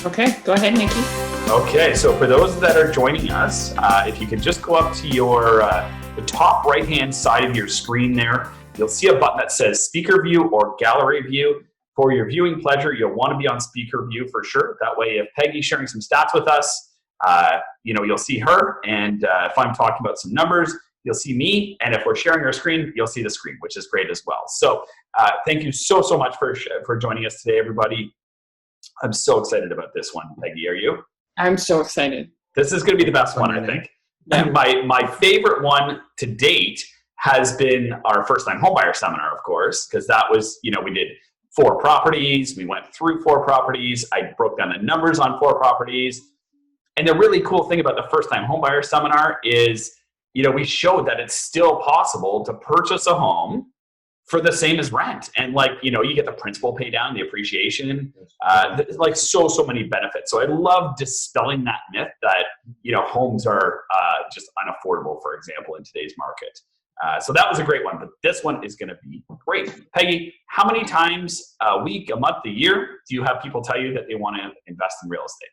Okay, go ahead, Nikki. Okay, so for those that are joining us, if you could just go up to your the top right-hand side of your screen there, you'll see a button that says Speaker View or Gallery View. For your viewing pleasure, you'll want to be on Speaker View for sure. That way, if Peggy's sharing some stats with us, you'll see her, and if I'm talking about some numbers, you'll see me, and if we're sharing our screen, you'll see the screen, which is great as well. So thank you so much for joining us today, everybody. I'm so excited about this one. Peggy, are you? I'm so excited. This is going to be the best one, I think. Yeah. My favorite one to date has been our first-time homebuyer seminar, of course, because that was, we did 4 properties. We went through 4 properties. I broke down the numbers on 4 properties. And the really cool thing about the first-time homebuyer seminar is, we showed that it's still possible to purchase a home for the same as rent. And you get the principal pay down, the appreciation, so many benefits. So I love dispelling that myth that, homes are just unaffordable, for example, in today's market. So that was a great one, but this one is going to be great. Peggy, how many times a week, a month, a year do you have people tell you that they want to invest in real estate?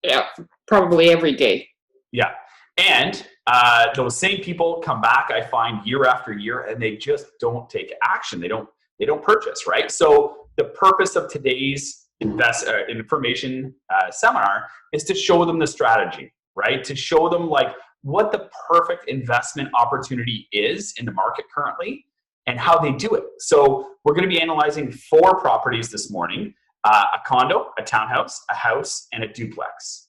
Yeah, probably every day. Yeah. And those same people come back, I find, year after year, and they just don't take action. They don't purchase, right? So the purpose of today's information seminar is to show them the strategy, right? To show them what the perfect investment opportunity is in the market currently and how they do it. So we're going to be analyzing 4 properties this morning, a condo, a townhouse, a house, and a duplex.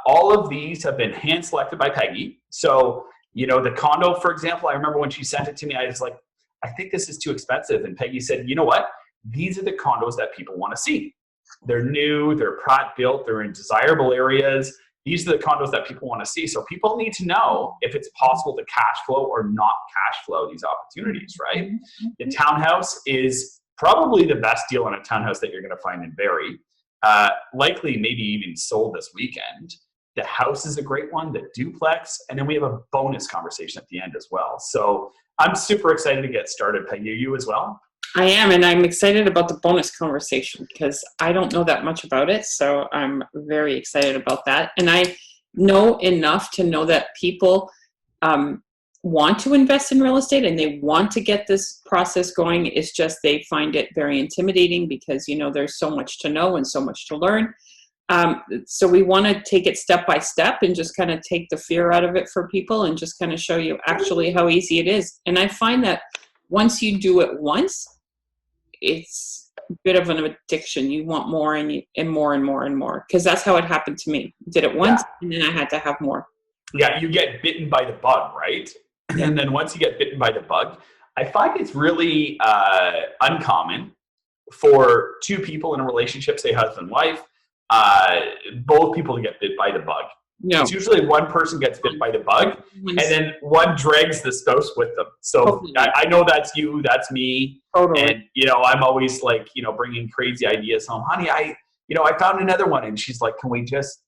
All of these have been hand selected by Peggy. So, the condo, for example, I remember when she sent it to me, I was like, I think this is too expensive. And Peggy said, you know what? These are the condos that people want to see. They're new, they're Pratt built, they're in desirable areas. These are the condos that people want to see. So people need to know if it's possible to cash flow or not cash flow these opportunities, right? The townhouse is probably the best deal on a townhouse that you're going to find in Barrie. Likely maybe even sold this weekend. The house is a great one, the duplex, and then we have a bonus conversation at the end as well. So I'm super excited to get started. Peggy, are you as well? I am, and I'm excited about the bonus conversation because I don't know that much about it, so I'm very excited about that. And I know enough to know that people want to invest in real estate and they want to get this process going. It's just they find it very intimidating because, there's so much to know and so much to learn. So we want to take it step by step and just kind of take the fear out of it for people and just kind of show you actually how easy it is. And I find that once you do it once, it's a bit of an addiction. You want more and more and more and more, because that's how it happened to me. Did it once and then I had to have more. Yeah, you get bitten by the bug, right? Yeah. And then once you get bitten by the bug, I find it's really uncommon for 2 people in a relationship, say husband and wife, both people to get bit by the bug. No. It's usually one person gets bit by the bug, and then one drags the spouse with them. So totally. I know that's you, that's me, totally. And I'm always bringing crazy ideas home. Honey, I found another one, and she's like, "Can we just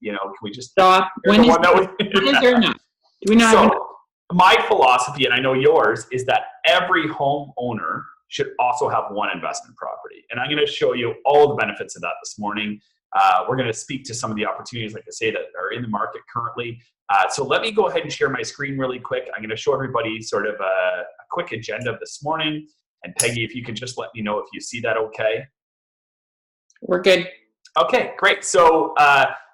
stop?" When is there enough? Do we not? So my philosophy, and I know yours, is that every homeowner should also have one investment property, and I'm going to show you all the benefits of that this morning. We're going to speak to some of the opportunities, like I say, that are in the market currently. So let me go ahead and share my screen really quick. I'm going to show everybody sort of a quick agenda of this morning. And Peggy, if you could just let me know if you see that okay. We're good. Okay, great. So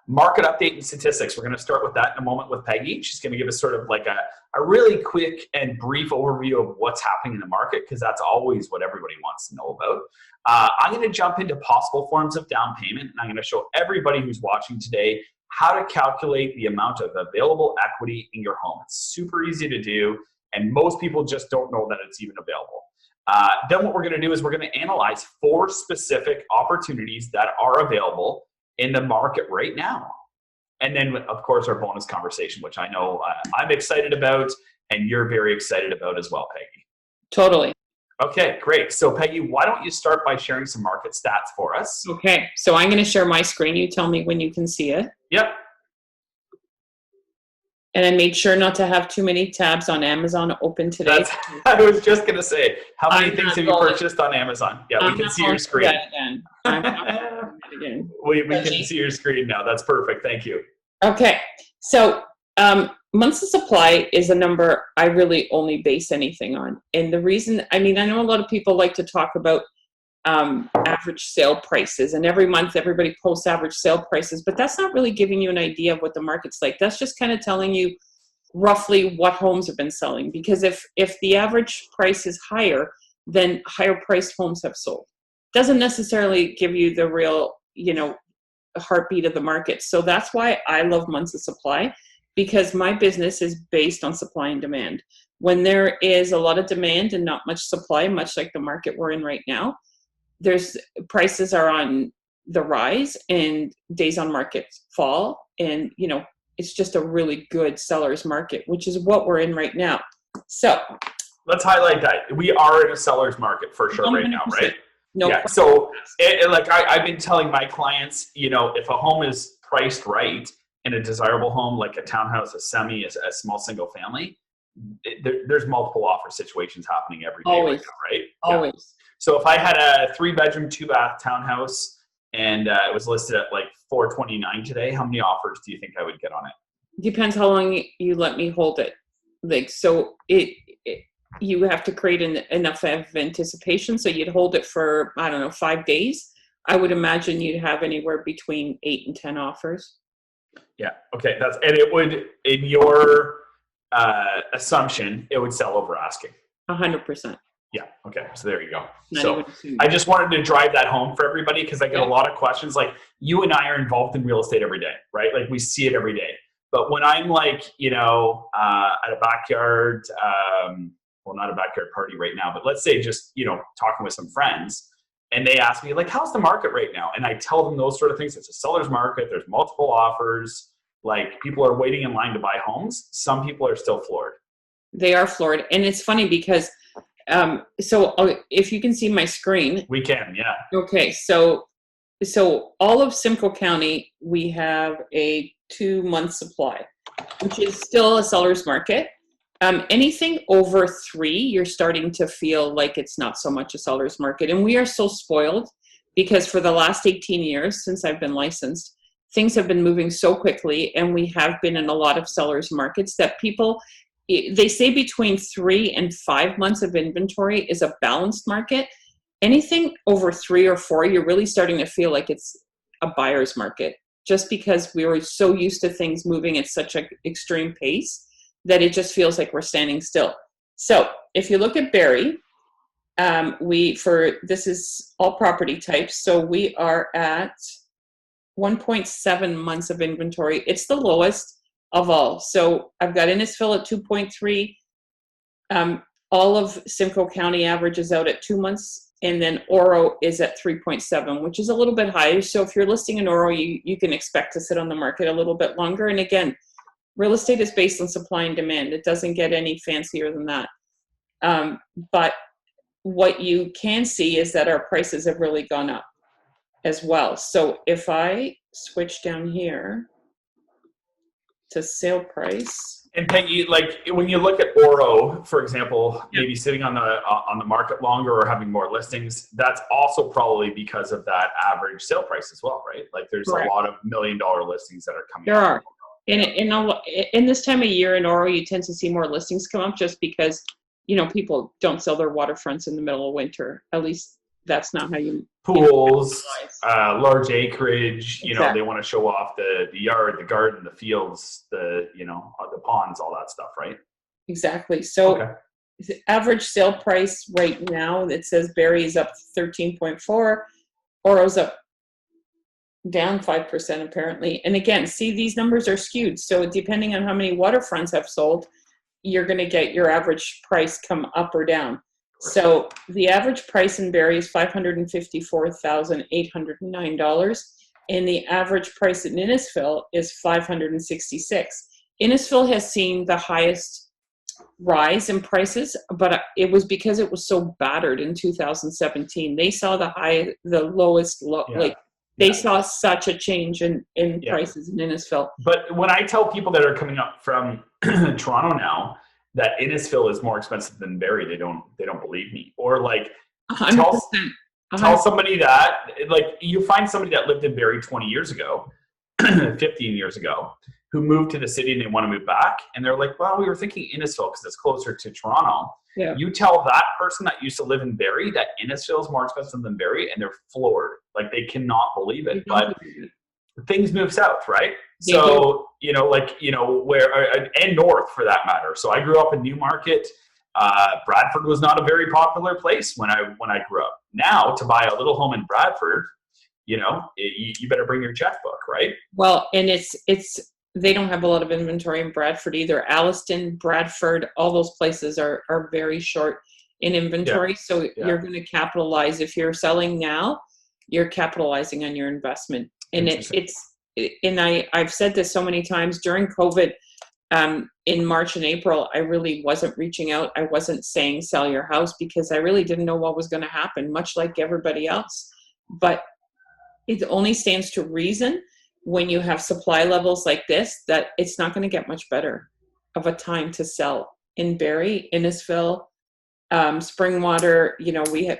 market update and statistics. We're going to start with that in a moment with Peggy. She's going to give us sort of like a really quick and brief overview of what's happening in the market, because that's always what everybody wants to know about. I'm going to jump into possible forms of down payment, and I'm going to show everybody who's watching today how to calculate the amount of available equity in your home. It's super easy to do, and most people just don't know that it's even available. Then what we're going to do is we're going to analyze 4 specific opportunities that are available in the market right now. And then, of course, our bonus conversation, which I know I'm excited about and you're very excited about as well, Peggy. Totally. Okay, great. So Peggy, why don't you start by sharing some market stats for us? Okay, so I'm going to share my screen. You tell me when you can see it. Yep. And I made sure not to have too many tabs on Amazon open today. I was just going to say, how many I'm things not have you going- purchased on Amazon? Yeah, we I'm can not see going your through screen. that again. I'm not going through that again. We can see your screen now. That's perfect. Thank you. Okay. So months of supply is a number I really only base anything on. And the reason, I mean, I know a lot of people like to talk about average sale prices, and every month everybody posts average sale prices, but that's not really giving you an idea of what the market's like. That's just kind of telling you roughly what homes have been selling, because if the average price is higher, then higher priced homes have sold. Doesn't necessarily give you the real, heartbeat of the market. So that's why I love months of supply, because my business is based on supply and demand. When there is a lot of demand and not much supply, much like the market we're in right now, prices are on the rise and days on market fall, and it's just a really good seller's market, which is what we're in right now. So let's highlight that we are in a seller's market for sure 100%. Right now, right? No. Yeah. So I've been telling my clients, if a home is priced right in a desirable home, like a townhouse, a semi, a small single family, there's multiple offer situations happening every day. Always. Right now, right? Always. Yeah. So if I had a 3-bedroom, 2-bath townhouse and it was listed at like $429 today, how many offers do you think I would get on it? Depends how long you let me hold it. You have to create enough of anticipation. So you'd hold it for, 5 days. I would imagine you'd have anywhere between 8 and 10 offers. Yeah. Okay. And it would, in your assumption, it would sell over asking. 100%. Yeah. Okay. So there you go. Not so I just wanted to drive that home for everybody, because I get a lot of questions. Like, you and I are involved in real estate every day, right? Like, we see it every day. But when I'm like, at a backyard, well, not a backyard party right now, but let's say just, talking with some friends, and they ask me like, how's the market right now? And I tell them those sort of things. It's a seller's market. There's multiple offers. Like, people are waiting in line to buy homes. Some people are still floored. They are floored. And it's funny because, so if you can see my screen. We can, yeah. Okay. So all of Simcoe County, we have a 2-month supply, which is still a seller's market. Anything over 3, you're starting to feel like it's not so much a seller's market. And we are so spoiled, because for the last 18 years since I've been licensed, things have been moving so quickly, and we have been in a lot of sellers markets that people, they say between 3 and 5 months of inventory is a balanced market. Anything over 3 or 4, you're really starting to feel like it's a buyer's market, just because we were so used to things moving at such an extreme pace that it just feels like we're standing still. So if you look at Barrie, this is all property types. So we are at 1.7 months of inventory. It's the lowest of all. So I've got Innisfil at 2.3. All of Simcoe County averages out at 2 months. And then Oro is at 3.7, which is a little bit higher. So if you're listing in Oro, you can expect to sit on the market a little bit longer. And again, real estate is based on supply and demand. It doesn't get any fancier than that. But what you can see is that our prices have really gone up as well. So if I switch down here to sale price. And Peggy, like, when you look at Oro, for example, maybe sitting on the market longer or having more listings, that's also probably because of that average sale price as well, right? Like, there's Correct. a lot of $1 million listings that are coming. There are. In this time of year in Oro, you tend to see more listings come up, just because, people don't sell their waterfronts in the middle of winter. At least that's not how you. Pools, large acreage, Exactly. They want to show off the yard, the garden, the fields, the ponds, all that stuff, right? Exactly. So the average sale price right now, it says Barrie is up 13.4, Oro's up down 5% apparently. And again, see, these numbers are skewed. So depending on how many waterfronts have sold, you're going to get your average price come up or down. Right. So the average price in Barrie is $554,809. And the average price in Innisfil is $566. Innisfil has seen the highest rise in prices, but it was because it was so battered in 2017. They saw the lowest, like They saw such a change in prices in Innisfil. But when I tell people that are coming up from Toronto now that Innisfil is more expensive than Barrie, they don't believe me. Or like 100%. tell somebody that, like, you find somebody that lived in Barrie 20 years ago, 15 years ago, who moved to the city and they want to move back. And they're like, well, we were thinking Innisfil because it's closer to Toronto. Yeah. You tell that person that used to live in Barrie that Innisfil is more expensive than Barrie, and they're floored. Like, they cannot believe it. But things move south, right? So, and north for that matter. So I grew up in Newmarket. Bradford was not a very popular place when I grew up. Now, to buy a little home in Bradford, you better bring your checkbook, right? Well, and they don't have a lot of inventory in Bradford either. Alliston, Bradford, all those places are very short in inventory. Yeah. So you're going to capitalize. If you're selling now, you're capitalizing on your investment. And I've said this so many times during COVID, in March and April, I really wasn't reaching out. I wasn't saying sell your house because I really didn't know what was going to happen, much like everybody else. But it only stands to reason when you have supply levels like this, that it's not going to get much better of a time to sell in Barrie, Innisfil, Springwater.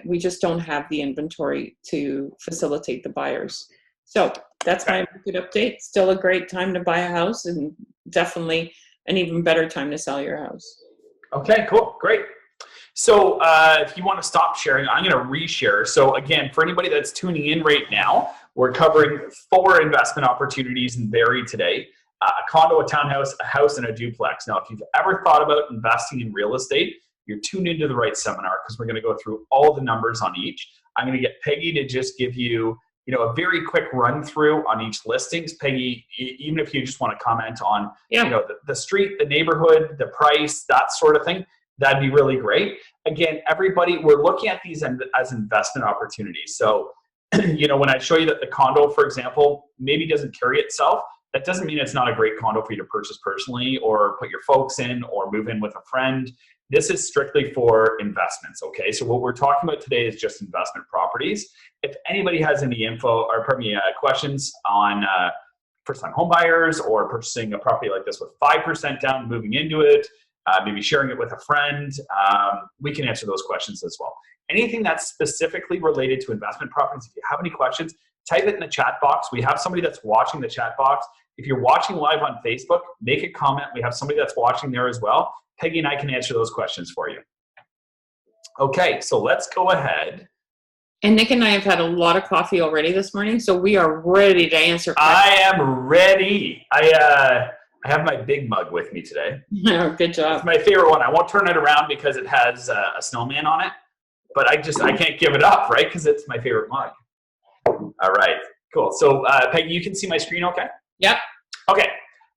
We just don't have the inventory to facilitate the buyers. So that's my market update. Still a great time to buy a house, and definitely an even better time to sell your house. Okay, cool. Great. So if you want to stop sharing, I'm going to reshare. So again, for anybody that's tuning in right now, we're covering 4 investment opportunities in Barrie today: a condo, a townhouse, a house, and a duplex. Now, if you've ever thought about investing in real estate, you're tuned into the right seminar, because we're going to go through all the numbers on each. I'm going to get Peggy to just give you, a very quick run through on each listings. Peggy, even if you just want to comment on, the street, the neighborhood, the price, that sort of thing, that'd be really great. Again, everybody, we're looking at these as investment opportunities. So, when I show you that the condo, for example, maybe doesn't carry itself, that doesn't mean it's not a great condo for you to purchase personally or put your folks in or move in with a friend. This is strictly for investments, okay? So what we're talking about today is just investment properties. If anybody has any questions on first-time home buyers or purchasing a property like this with 5% down, moving into it, maybe sharing it with a friend, we can answer those questions as well. Anything that's specifically related to investment properties, if you have any questions, type it in the chat box. We have somebody that's watching the chat box. If you're watching live on Facebook, make a comment. We have somebody that's watching there as well. Peggy and I can answer those questions for you. Okay, so let's go ahead. And Nick and I have had a lot of coffee already this morning, so we are ready to answer questions. I am ready. I have my big mug with me today. Oh, good job. It's my favorite one. I won't turn it around because it has a snowman on it, but I can't give it up, right? Because it's my favorite mug. All right, cool. So Peggy, you can see my screen okay? Yep. Okay,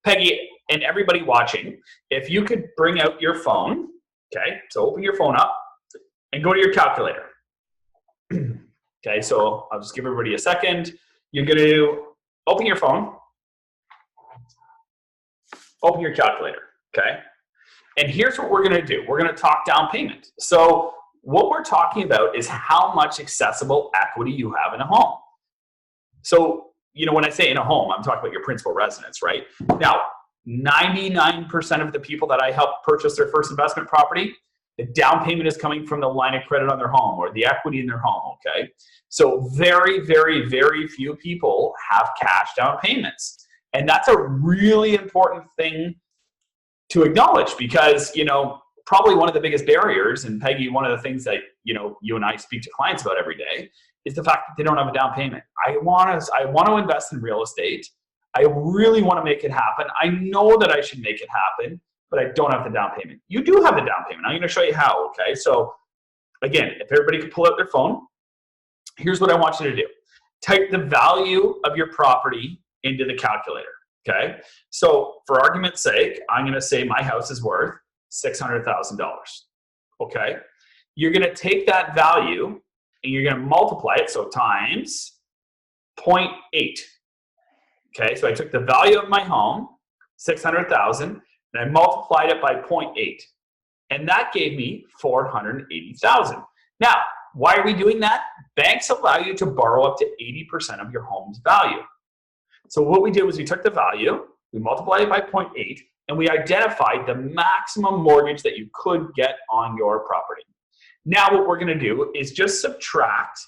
Peggy and everybody watching, if you could bring out your phone, okay? So open your phone up and go to your calculator. Okay, so I'll just give everybody a second. You're going to open your phone, open your calculator, okay? And here's what we're going to do. We're going to talk down payment. So what we're talking about is how much accessible equity you have in a home. So, when I say in a home, I'm talking about your principal residence, right? Now, 99% of the people that I help purchase their first investment property, the down payment is coming from the line of credit on their home or the equity in their home, okay? So very, very, very few people have cash down payments. And that's a really important thing to acknowledge because, probably one of the biggest barriers, and Peggy, one of the things that, you and I speak to clients about every day is the fact that they don't have a down payment. I want to invest in real estate. I really want to make it happen. I know that I should make it happen, but I don't have the down payment. You do have the down payment. I'm going to show you how, okay? So again, if everybody could pull out their phone, here's what I want you to do. Type the value of your property into the calculator, okay? So for argument's sake, I'm going to say my house is worth $600,000, okay? You're going to take that value and you're going to multiply it, so times 0.8. Okay, so I took the value of my home, 600,000, and I multiplied it by 0.8. And that gave me 480,000. Now, why are we doing that? Banks allow you to borrow up to 80% of your home's value. So what we did was we took the value, we multiplied it by 0.8, and we identified the maximum mortgage that you could get on your property. Now what we're going to do is just subtract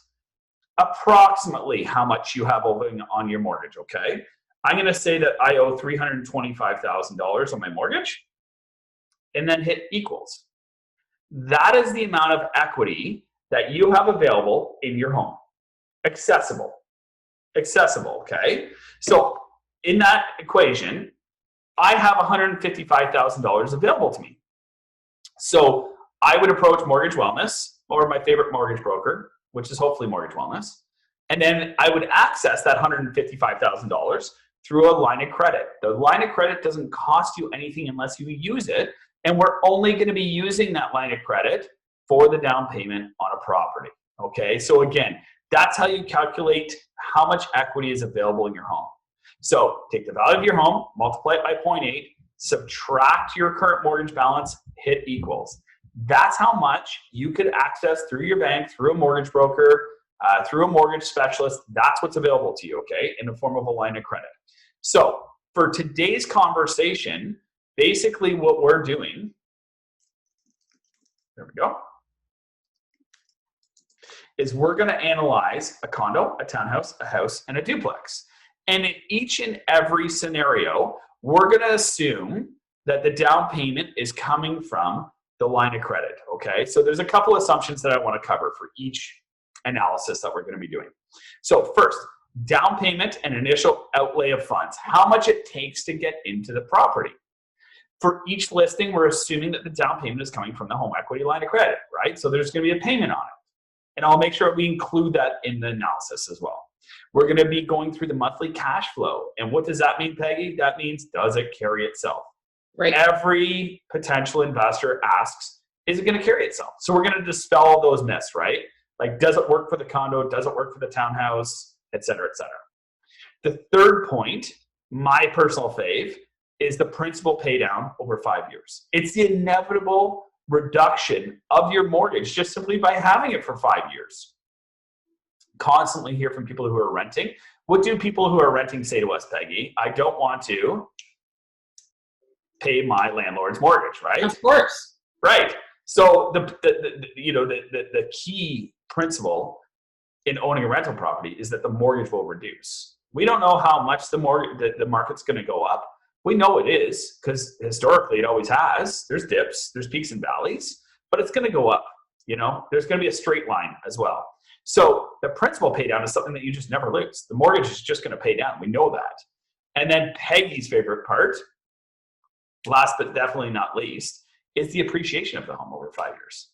approximately how much you have owing on your mortgage, okay? I'm going to say that I owe $325,000 on my mortgage, and then hit equals. That is the amount of equity that you have available in your home. Accessible, okay? So in that equation, I have $155,000 available to me. So I would approach Mortgage Wellness, or my favorite mortgage broker, which is hopefully Mortgage Wellness, and then I would access that $155,000 through a line of credit. The line of credit doesn't cost you anything unless you use it, and we're only going to be using that line of credit for the down payment on a property, okay? So again, that's how you calculate how much equity is available in your home. So take the value of your home, multiply it by 0.8, subtract your current mortgage balance, hit equals. That's how much you could access through your bank, through a mortgage broker, through a mortgage specialist. That's what's available to you, okay, in the form of a line of credit. So for today's conversation, basically what we're doing, there we go, is we're going to analyze a condo, a townhouse, a house, and a duplex. And in each and every scenario, we're going to assume that the down payment is coming from the line of credit, okay? So there's a couple assumptions that I want to cover for each analysis that we're going to be doing. So first, down payment and initial outlay of funds, how much it takes to get into the property. For each listing, we're assuming that the down payment is coming from the home equity line of credit, right? So there's going to be a payment on it. And I'll make sure we include that in the analysis as well. We're going to be going through the monthly cash flow. And what does that mean, Peggy? That means, does it carry itself? Right. Every potential investor asks, is it going to carry itself? So we're going to dispel all those myths, right? Like, does it work for the condo? Does it work for the townhouse? Et cetera, et cetera. The third point, my personal fave, is the principal pay down over 5 years. It's the inevitable reduction of your mortgage just simply by having it for 5 years. Constantly hear from people who are renting. What do people who are renting say to us, Peggy? I don't want to pay my landlord's mortgage, right? Of course. Right. So the key principle in owning a rental property is that the mortgage will reduce. We don't know how much the market's going to go up. We know it is because historically it always has. There's dips, there's peaks and valleys, but it's going to go up. You know, there's going to be a straight line as well. So the principal pay down is something that you just never lose. The mortgage is just going to pay down. We know that. And then Peggy's favorite part, last but definitely not least, is the appreciation of the home over 5 years.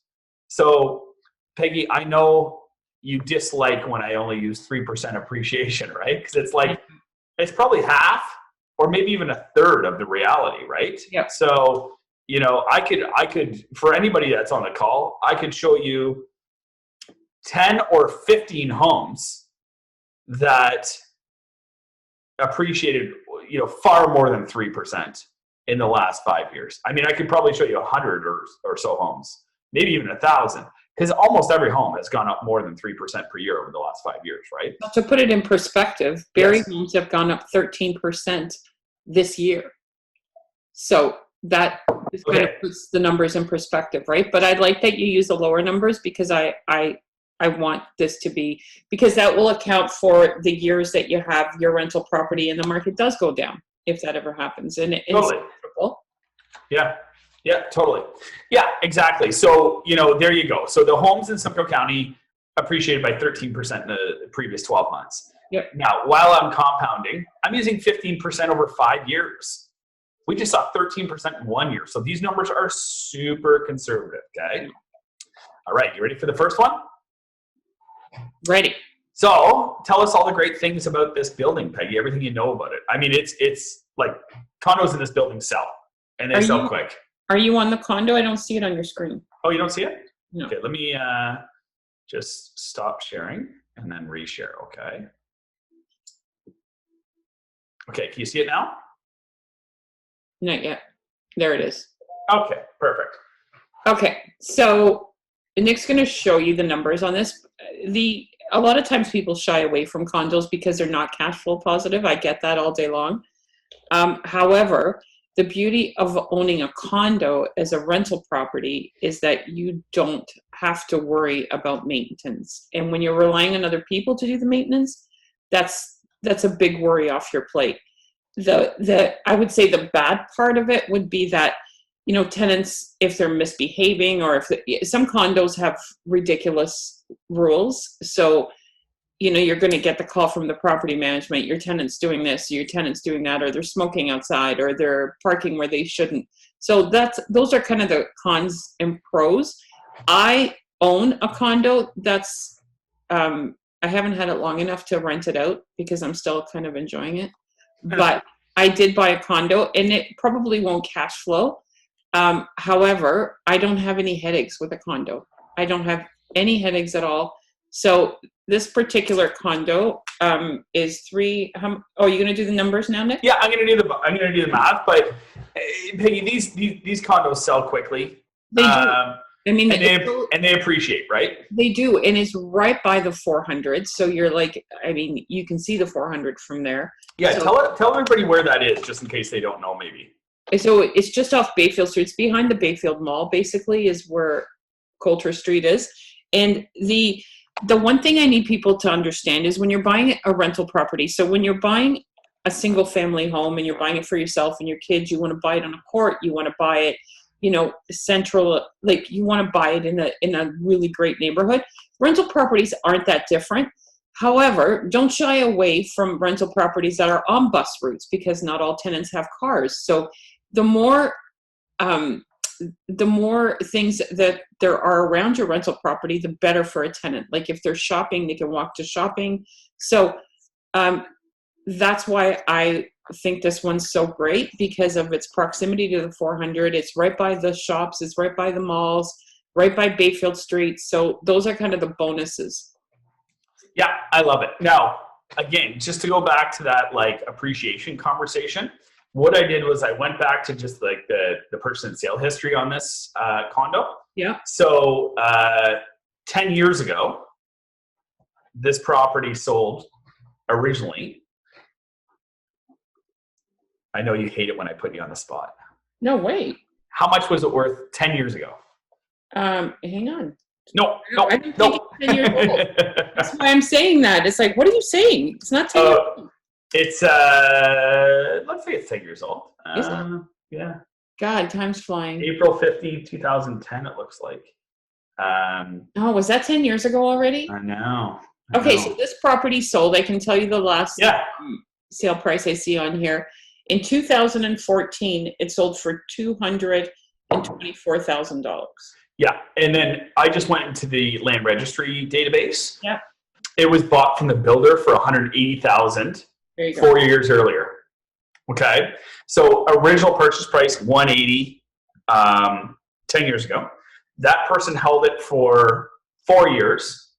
So Peggy, I know you dislike when I only use 3% appreciation, right? Because it's like, it's probably half or maybe even a third of the reality, right? Yeah. So, you know, I could, for anybody that's on the call, I could show you 10 or 15 homes that appreciated, you know, far more than 3% in the last 5 years. I mean, I could probably show you 100 or so homes, maybe even 1,000, because almost every home has gone up more than 3% per year over the last 5 years, right? To put it in perspective, Barrie Yes. homes have gone up 13% this year. So that just kind of puts the numbers in perspective, right? But I'd like that you use the lower numbers because I want this to be, because that will account for the years that you have your rental property and the market does go down, if that ever happens. And it's Totally. inevitable. Yeah, totally. Yeah, exactly. So, you know, there you go. So the homes in Simcoe County appreciated by 13% in the previous 12 months. Yep. Now, while I'm compounding, I'm using 15% over 5 years. We just saw 13% in 1 year. So these numbers are super conservative, okay? All right, you ready for the first one? Ready. So tell us all the great things about this building, Peggy, everything you know about it. I mean, it's like condos in this building sell, and they sell quick. Are you on the condo? I don't see it on your screen. Oh, you don't see it? No. Okay, let me just stop sharing and then reshare, okay? Okay, can you see it now? Not yet. There it is. Okay, perfect. Okay, so Nick's going to show you the numbers on this. A lot of times people shy away from condos because they're not cash flow positive. I get that all day long. However, the beauty of owning a condo as a rental property is that you don't have to worry about maintenance. And when you're relying on other people to do the maintenance, that's a big worry off your plate. I would say the bad part of it would be that, tenants, if they're misbehaving, or some condos have ridiculous rules. So, you're going to get the call from the property management, your tenant's doing this, your tenant's doing that, or they're smoking outside, or they're parking where they shouldn't. So those are kind of the cons and pros. I own a condo that's, I haven't had it long enough to rent it out because I'm still kind of enjoying it. But I did buy a condo, and it probably won't cash flow. However, I don't have any headaches with a condo. I don't have any headaches at all. So this particular condo is you're going to do the numbers now, Nick? Yeah, I'm going to do the math. But Peggy, these condos sell quickly. They do. And they appreciate, right? They do, and it's right by the 400. So you're like, you can see the 400 from there. Yeah, so, tell everybody where that is, just in case they don't know, maybe. So it's just off Bayfield Street. It's behind the Bayfield Mall, basically, is where Coulter Street is. And the one thing I need people to understand is when you're buying a rental property, so when you're buying a single family home and you're buying it for yourself and your kids, you want to buy it on a court, you want to buy it, central, like you want to buy it in a really great neighborhood. Rental properties aren't that different. However, don't shy away from rental properties that are on bus routes because not all tenants have cars. So the more things that there are around your rental property, the better for a tenant. Like if they're shopping, they can walk to shopping. So that's why I think this one's so great, because of its proximity to the 400. It's right by the shops. It's right by the malls, right by Bayfield Street. So those are kind of the bonuses. Yeah, I love it. Now, again, just to go back to that appreciation conversation, what I did was I went back to just the purchase and sale history on this condo. Yeah. So 10 years ago, this property sold originally. I know you hate it when I put you on the spot. No, wait. How much was it worth 10 years ago? Hang on. No. I didn't think it was 10 years old. That's why I'm saying that. It's like, what are you saying? It's not 10 years old. It's, let's say it's 10 years old. Is it? Yeah. God, time's flying. April 15, 2010, it looks like. Oh, was that 10 years ago already? I know. Okay, so this property sold. I can tell you the last sale price I see on here. In 2014, it sold for $224,000. Yeah, and then I just went into the land registry database. Yeah. It was bought from the builder for $180,000 4 years earlier. Okay, so original purchase price $180 10 years ago. That person held it for 4 years,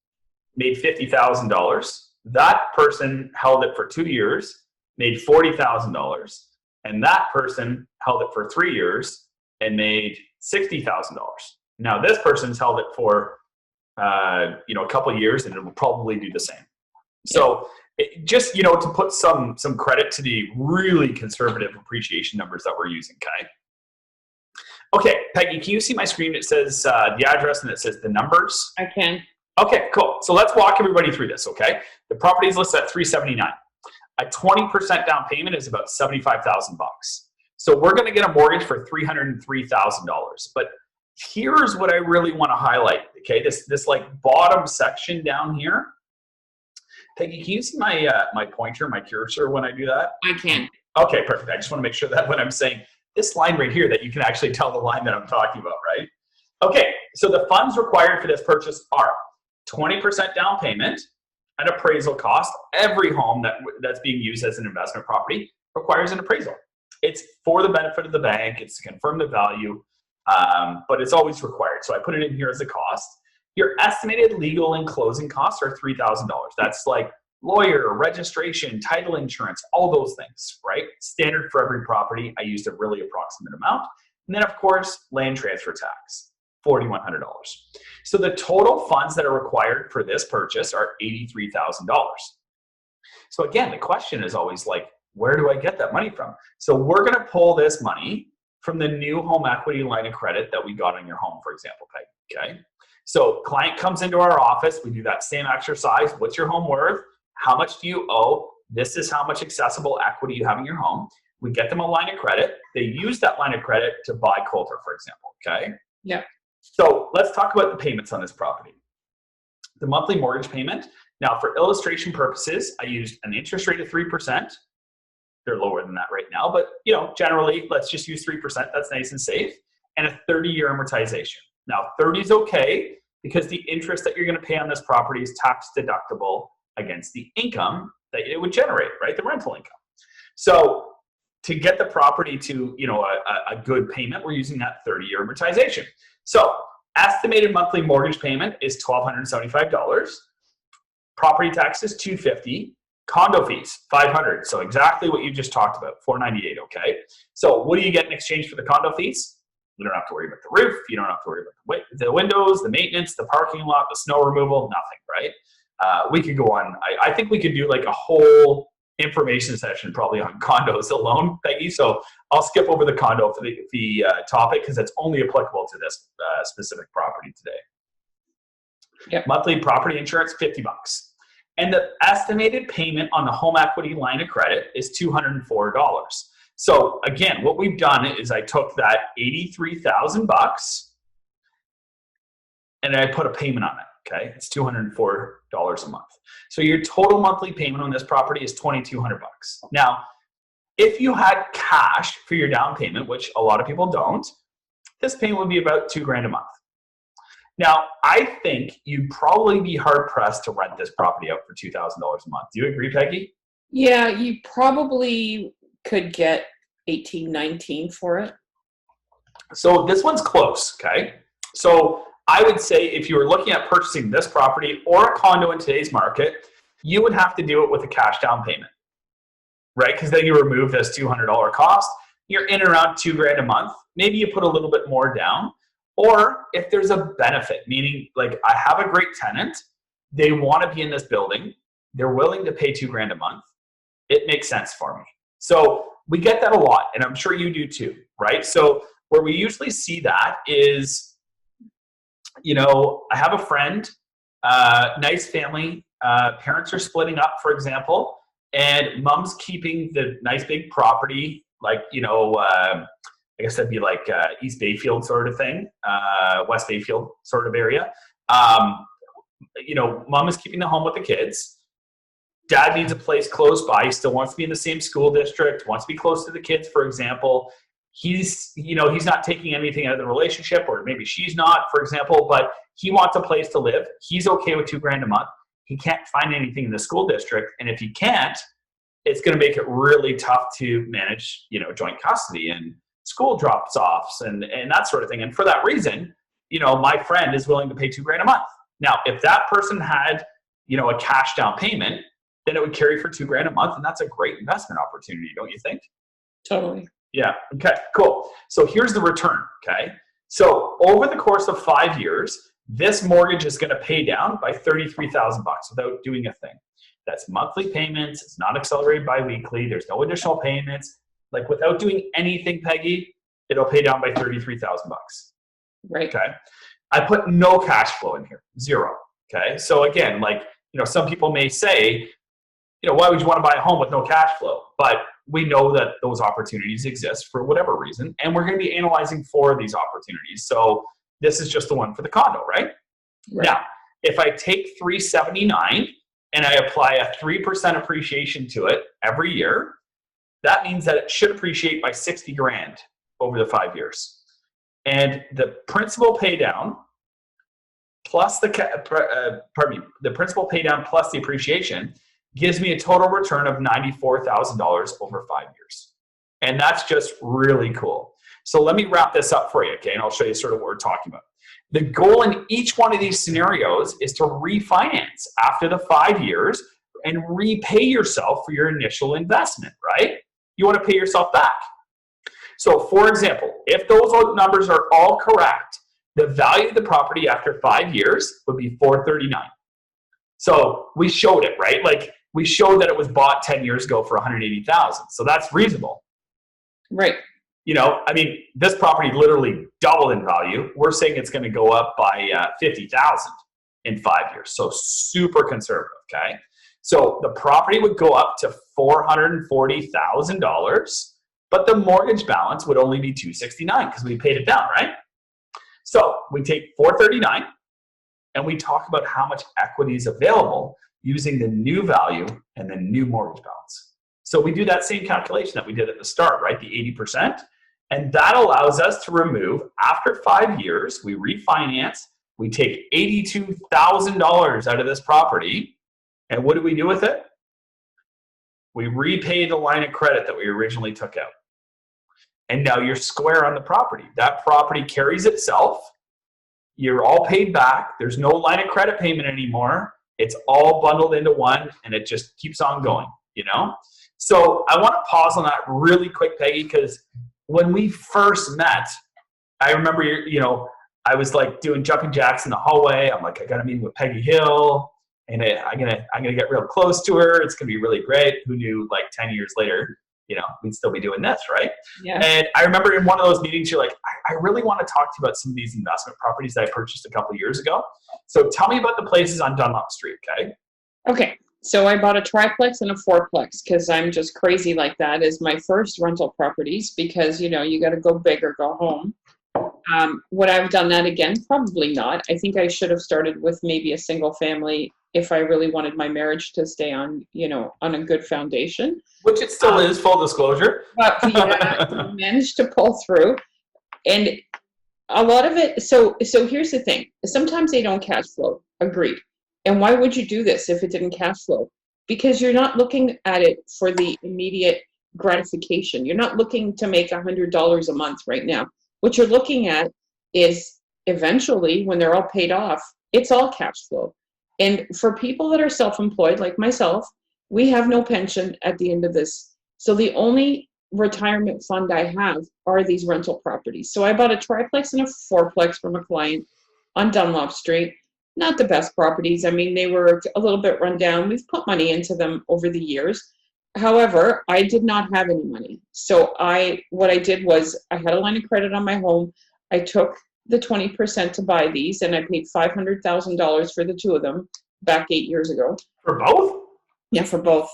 made $50,000. That person held it for 2 years, made $40,000, and that person held it for 3 years and made $60,000. Now this person's held it for a couple of years, and it will probably do the same. So just to put some credit to the really conservative appreciation numbers that we're using. Okay, Peggy, can you see my screen? It says the address and it says the numbers. I can. Okay, cool. So let's walk everybody through this. Okay, the property is listed at $379. A 20% down payment is about $75,000. So we're going to get a mortgage for $303,000. But here's what I really want to highlight. Okay, this bottom section down here. Peggy, can you see my pointer, my cursor when I do that? I can. Okay, perfect. I just want to make sure that when I'm saying this line right here, that you can actually tell the line that I'm talking about, right? Okay, so the funds required for this purchase are 20% down payment, an appraisal cost. Every home that's being used as an investment property requires an appraisal. It's for the benefit of the bank. It's to confirm the value, but it's always required. So I put it in here as a cost. Your estimated legal and closing costs are $3,000. That's like lawyer, registration, title insurance, all those things, right? Standard for every property. I used a really approximate amount. And then, of course, land transfer tax. $4,100. So the total funds that are required for this purchase are $83,000. So again, the question is always like, where do I get that money from? So we're going to pull this money from the new home equity line of credit that we got on your home, for example, Peggy. Okay. So client comes into our office. We do that same exercise. What's your home worth? How much do you owe? This is how much accessible equity you have in your home. We get them a line of credit. They use that line of credit to buy Coulter, for example. Okay. Yeah. So let's talk about the payments on this property. The monthly mortgage payment. Now, for illustration purposes, I used an interest rate of 3%. They're lower than that right now, but generally, let's just use 3%. That's nice and safe. And a 30-year amortization. Now, 30 is okay because the interest that you're going to pay on this property is tax deductible against the income that it would generate, right? The rental income. So to get the property to a good payment, we're using that 30-year amortization. So estimated monthly mortgage payment is $1,275. Property tax is $250. Condo fees, $500. So exactly what you just talked about, $498. Okay. So what do you get in exchange for the condo fees? You don't have to worry about the roof. You don't have to worry about the windows, the maintenance, the parking lot, the snow removal, nothing, right? We could go on. I think we could do like a whole information session probably on condos alone, Peggy. So I'll skip over the condo for the topic because it's only applicable to this specific property today. Yep. Monthly property insurance, $50. And the estimated payment on the home equity line of credit is $204. So again, what we've done is I took that $83,000 and I put a payment on it. Okay, it's $204 a month. So your total monthly payment on this property is $2,200. Now, if you had cash for your down payment, which a lot of people don't, this payment would be about $2,000 a month. Now, I think you'd probably be hard pressed to rent this property out for $2,000 a month. Do you agree, Peggy? Yeah, you probably could get 18, 19 for it. So this one's close, okay? So I would say if you were looking at purchasing this property or a condo in today's market, you would have to do it with a cash down payment, right? Because then you remove this $200 cost. You're in around $2,000 a month. Maybe you put a little bit more down. Or if there's a benefit, meaning like I have a great tenant, they want to be in this building, they're willing to pay $2,000 a month, it makes sense for me. So we get that a lot, and I'm sure you do too, right? So where we usually see that is, I have a friend, nice family, parents are splitting up, for example, and mom's keeping the nice big property, like, I guess that'd be like East Bayfield sort of thing, West Bayfield sort of area. Mom is keeping the home with the kids. Dad needs a place close by. He still wants to be in the same school district, wants to be close to the kids, for example. He's not taking anything out of the relationship, or maybe she's not, for example, but he wants a place to live. He's okay with $2,000 a month. He can't find anything in the school district. And if he can't, it's going to make it really tough to manage, joint custody and school drops offs and that sort of thing. And for that reason, my friend is willing to pay $2,000 a month. Now, if that person had, a cash down payment, then it would carry for $2,000 a month. And that's a great investment opportunity, don't you think? Totally. Yeah. Okay, cool. So here's the return. Okay. So over the course of 5 years, this mortgage is going to pay down by $33,000 without doing a thing. That's monthly payments. It's not accelerated biweekly. There's no additional payments. Like without doing anything, Peggy, it'll pay down by $33,000. Right. Okay. I put no cash flow in here, zero. Okay. So again, some people may say, why would you want to buy a home with no cash flow? But we know that those opportunities exist for whatever reason, and we're going to be analyzing for these opportunities. So this is just the one for the condo, right? Now, if I take $379 and I apply a 3% appreciation to it every year, that means that it should appreciate by $60,000 over the 5 years. And the principal pay down plus the principal pay down plus the appreciation gives me a total return of $94,000 over 5 years. And that's just really cool. So let me wrap this up for you, okay? And I'll show you sort of what we're talking about. The goal in each one of these scenarios is to refinance after the 5 years and repay yourself for your initial investment, right? You want to pay yourself back. So for example, if those numbers are all correct, the value of the property after 5 years would be $439. So we showed it, right? Like we showed that it was bought 10 years ago for $180,000. So that's reasonable. Right. You know, I mean, this property literally doubled in value. We're saying it's going to go up by 50,000 in 5 years. So super conservative. Okay. So the property would go up to $440,000, but the mortgage balance would only be $269 because we paid it down, right? So we take $439 and we talk about how much equity is available using the new value and the new mortgage balance. So we do that same calculation that we did at the start, right? The 80%. And that allows us to remove, after 5 years, we refinance, we take $82,000 out of this property. And what do we do with it? We repay the line of credit that we originally took out. And now you're square on the property. That property carries itself. You're all paid back. There's no line of credit payment anymore. It's all bundled into one, and it just keeps on going, you know? So I want to pause on that really quick, Peggy, because when we first met, I remember, you know, I was like doing jumping jacks in the hallway. I'm like, I got a meeting with Peggy Hill, and I'm gonna get real close to her. It's gonna be really great. Who knew? Like 10 years later, you know, we'd still be doing this, right? Yeah. And I remember in one of those meetings, you're like, I really want to talk to you about some of these investment properties that I purchased a couple of years ago. So tell me about the places on Dunlop Street, okay? Okay. So I bought a triplex and a fourplex because I'm just crazy like that as my first rental properties because, you know, you got to go big or go home. Would I have done that again? Probably not. I think I should have started with maybe a single family if I really wanted my marriage to stay on, you know, on a good foundation. Which it still is, full disclosure. But yeah, I managed to pull through. And a lot of it, so here's the thing. Sometimes they don't cash flow. Agreed. And why would you do this if it didn't cash flow? Because you're not looking at it for the immediate gratification. You're not looking to make $100 a month right now. What you're looking at is eventually, when they're all paid off, it's all cash flow. And for people that are self-employed, like myself, we have no pension at the end of this. So the only retirement fund I have are these rental properties. So I bought a triplex and a fourplex from a client on Dunlop Street. Not the best properties. I mean, they were a little bit run down. We've put money into them over the years. However, I did not have any money. So what I did was I had a line of credit on my home. I took the 20% to buy these, and I paid $500,000 for the two of them back 8 years ago. For both? Yeah, for both.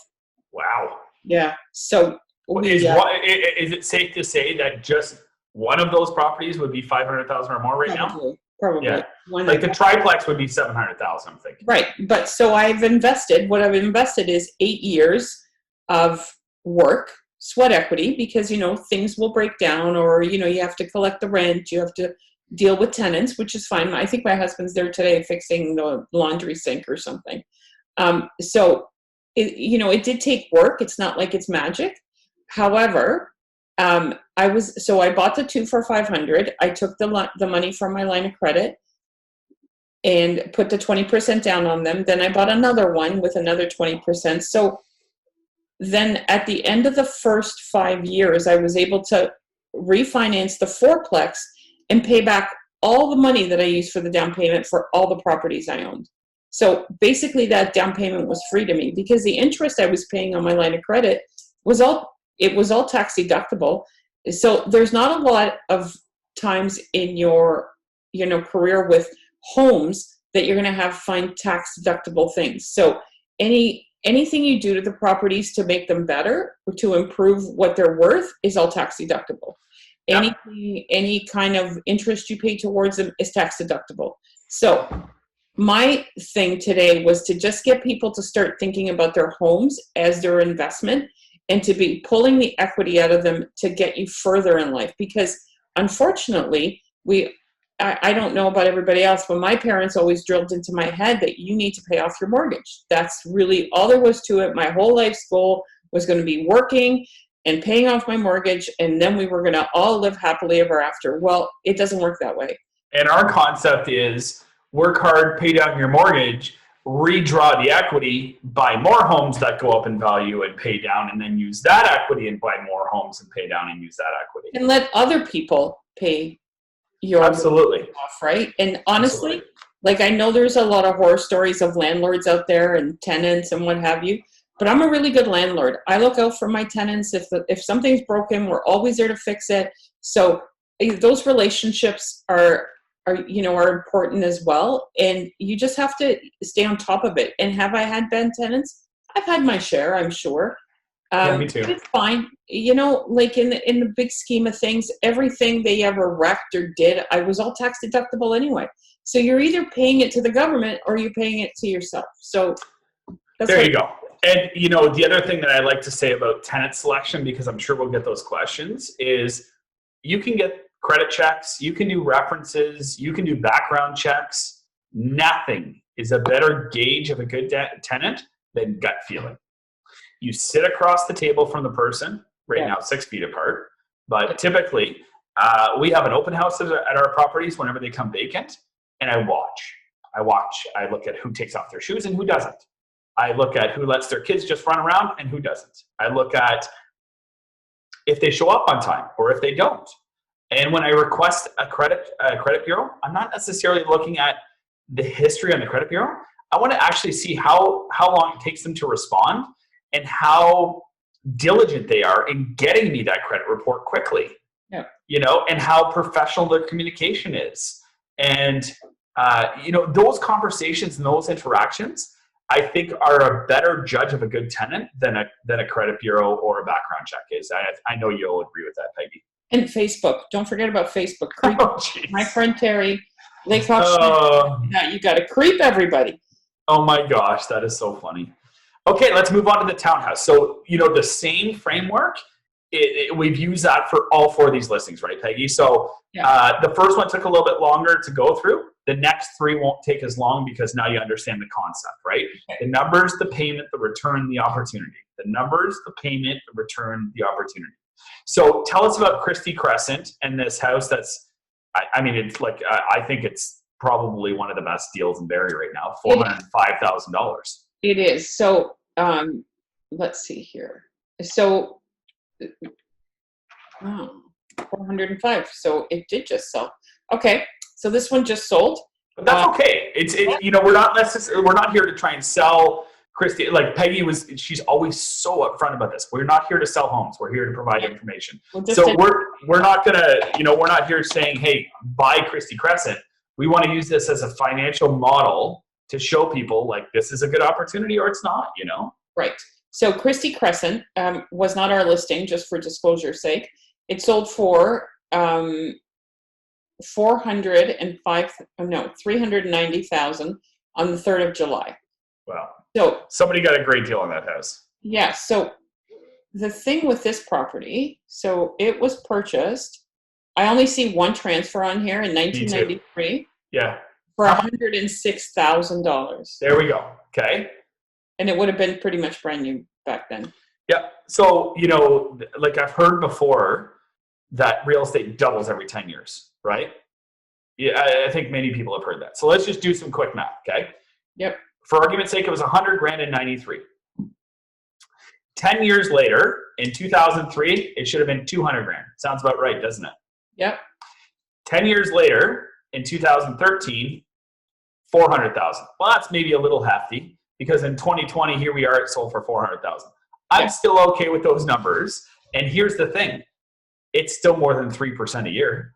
Wow. Yeah. So is it safe to say that just one of those properties would be $500,000 or more right now? Probably. Yeah. Like the triplex would be $700,000, I'm thinking. Right. But so what I've invested is 8 years of work, sweat equity, because, you know, things will break down or, you know, you have to collect the rent, you have to deal with tenants, which is fine. I think my husband's there today fixing the laundry sink or something. So, it did take work. It's not like it's magic. However, I bought the two for $500. I took the money from my line of credit and put the 20% down on them. Then I bought another one with another 20%. So then at the end of the first 5 years, I was able to refinance the fourplex and pay back all the money that I used for the down payment for all the properties I owned. So basically that down payment was free to me because the interest I was paying on my line of credit was all tax deductible. So there's not a lot of times in your, career with homes that you're going to find tax deductible things. So anything you do to the properties to make them better or to improve what they're worth is all tax deductible. Yeah. Any kind of interest you pay towards them is tax deductible. So my thing today was to just get people to start thinking about their homes as their investment and to be pulling the equity out of them to get you further in life. Because unfortunately, I don't know about everybody else, but my parents always drilled into my head that you need to pay off your mortgage. That's really all there was to it. My whole life's goal was going to be working and paying off my mortgage, and then we were going to all live happily ever after. Well, it doesn't work that way. And our concept is work hard, pay down your mortgage, redraw the equity, buy more homes that go up in value and pay down, and then use that equity and buy more homes and pay down and use that equity. And let other people pay your Absolutely. off, right? And honestly, Absolutely. like I know there's a lot of horror stories of landlords out there and tenants and what have you, but I'm a really good landlord. I look out for my tenants. If something's broken, we're always there to fix it. So those relationships are important as well, and you just have to stay on top of it. And have I had bad tenants? I've had my share, I'm sure. Yeah, me too. It's fine. Like in the big scheme of things, everything they ever wrecked or did, I was all tax deductible anyway. So you're either paying it to the government or you're paying it to yourself. So that's there you go. And the other thing that I like to say about tenant selection, because I'm sure we'll get those questions, is you can get credit checks, you can do references, you can do background checks. Nothing is a better gauge of a good tenant than gut feeling. You sit across the table from the person, right now 6 feet apart, but typically we have an open house at our properties whenever they come vacant, and I watch. I look at who takes off their shoes and who doesn't. I look at who lets their kids just run around and who doesn't. I look at if they show up on time or if they don't. And when I request a credit bureau, I'm not necessarily looking at the history on the credit bureau. I want to actually see how long it takes them to respond and how diligent they are in getting me that credit report quickly. Yeah. And how professional their communication is. And those conversations and those interactions, I think, are a better judge of a good tenant than a credit bureau or a background check is. I know you'll agree with that, Peggy. And Facebook. Don't forget about Facebook. Creep. My friend Terry, you got to creep everybody. Oh my gosh, that is so funny. Okay, let's move on to the townhouse. So, the same framework, we've used that for all 4 of these listings, right, Peggy? So the first one took a little bit longer to go through. The next 3 won't take as long because now you understand the concept, right? Okay. The numbers, the payment, the return, the opportunity. The numbers, the payment, the return, the opportunity. So tell us about Christie Crescent and this house that's, it's like, I think it's probably one of the best deals in Barrie right now, $405,000. It is. So let's see here. So 405. So it did just sell. Okay. So this one just sold. But that's okay. We're not here to try and sell Christie. Like Peggy she's always so upfront about this. We're not here to sell homes. We're here to provide information. We're not gonna, we're not here saying, hey, buy Christie Crescent. We want to use this as a financial model to show people like this is a good opportunity or it's not, Right. So Christie Crescent was not our listing, just for disclosure's sake. It sold for $390,000 on the 3rd of July. Wow. So somebody got a great deal on that house. Yeah. So the thing with this property, so it was purchased. I only see one transfer on here in 1993. Yeah. For $106,000. There we go. Okay. And it would have been pretty much brand new back then. Yeah. So, like I've heard before that real estate doubles every 10 years, right? Yeah, I think many people have heard that. So let's just do some quick math, okay? Yep. For argument's sake, it was $100,000 in 93. 10 years later, in 2003, it should have been $200,000. Sounds about right, doesn't it? Yep. 10 years later, in 2013, $400,000. Well, that's maybe a little hefty because in 2020, here we are, it sold for $400,000. I'm still okay with those numbers. And here's the thing. It's still more than 3% a year.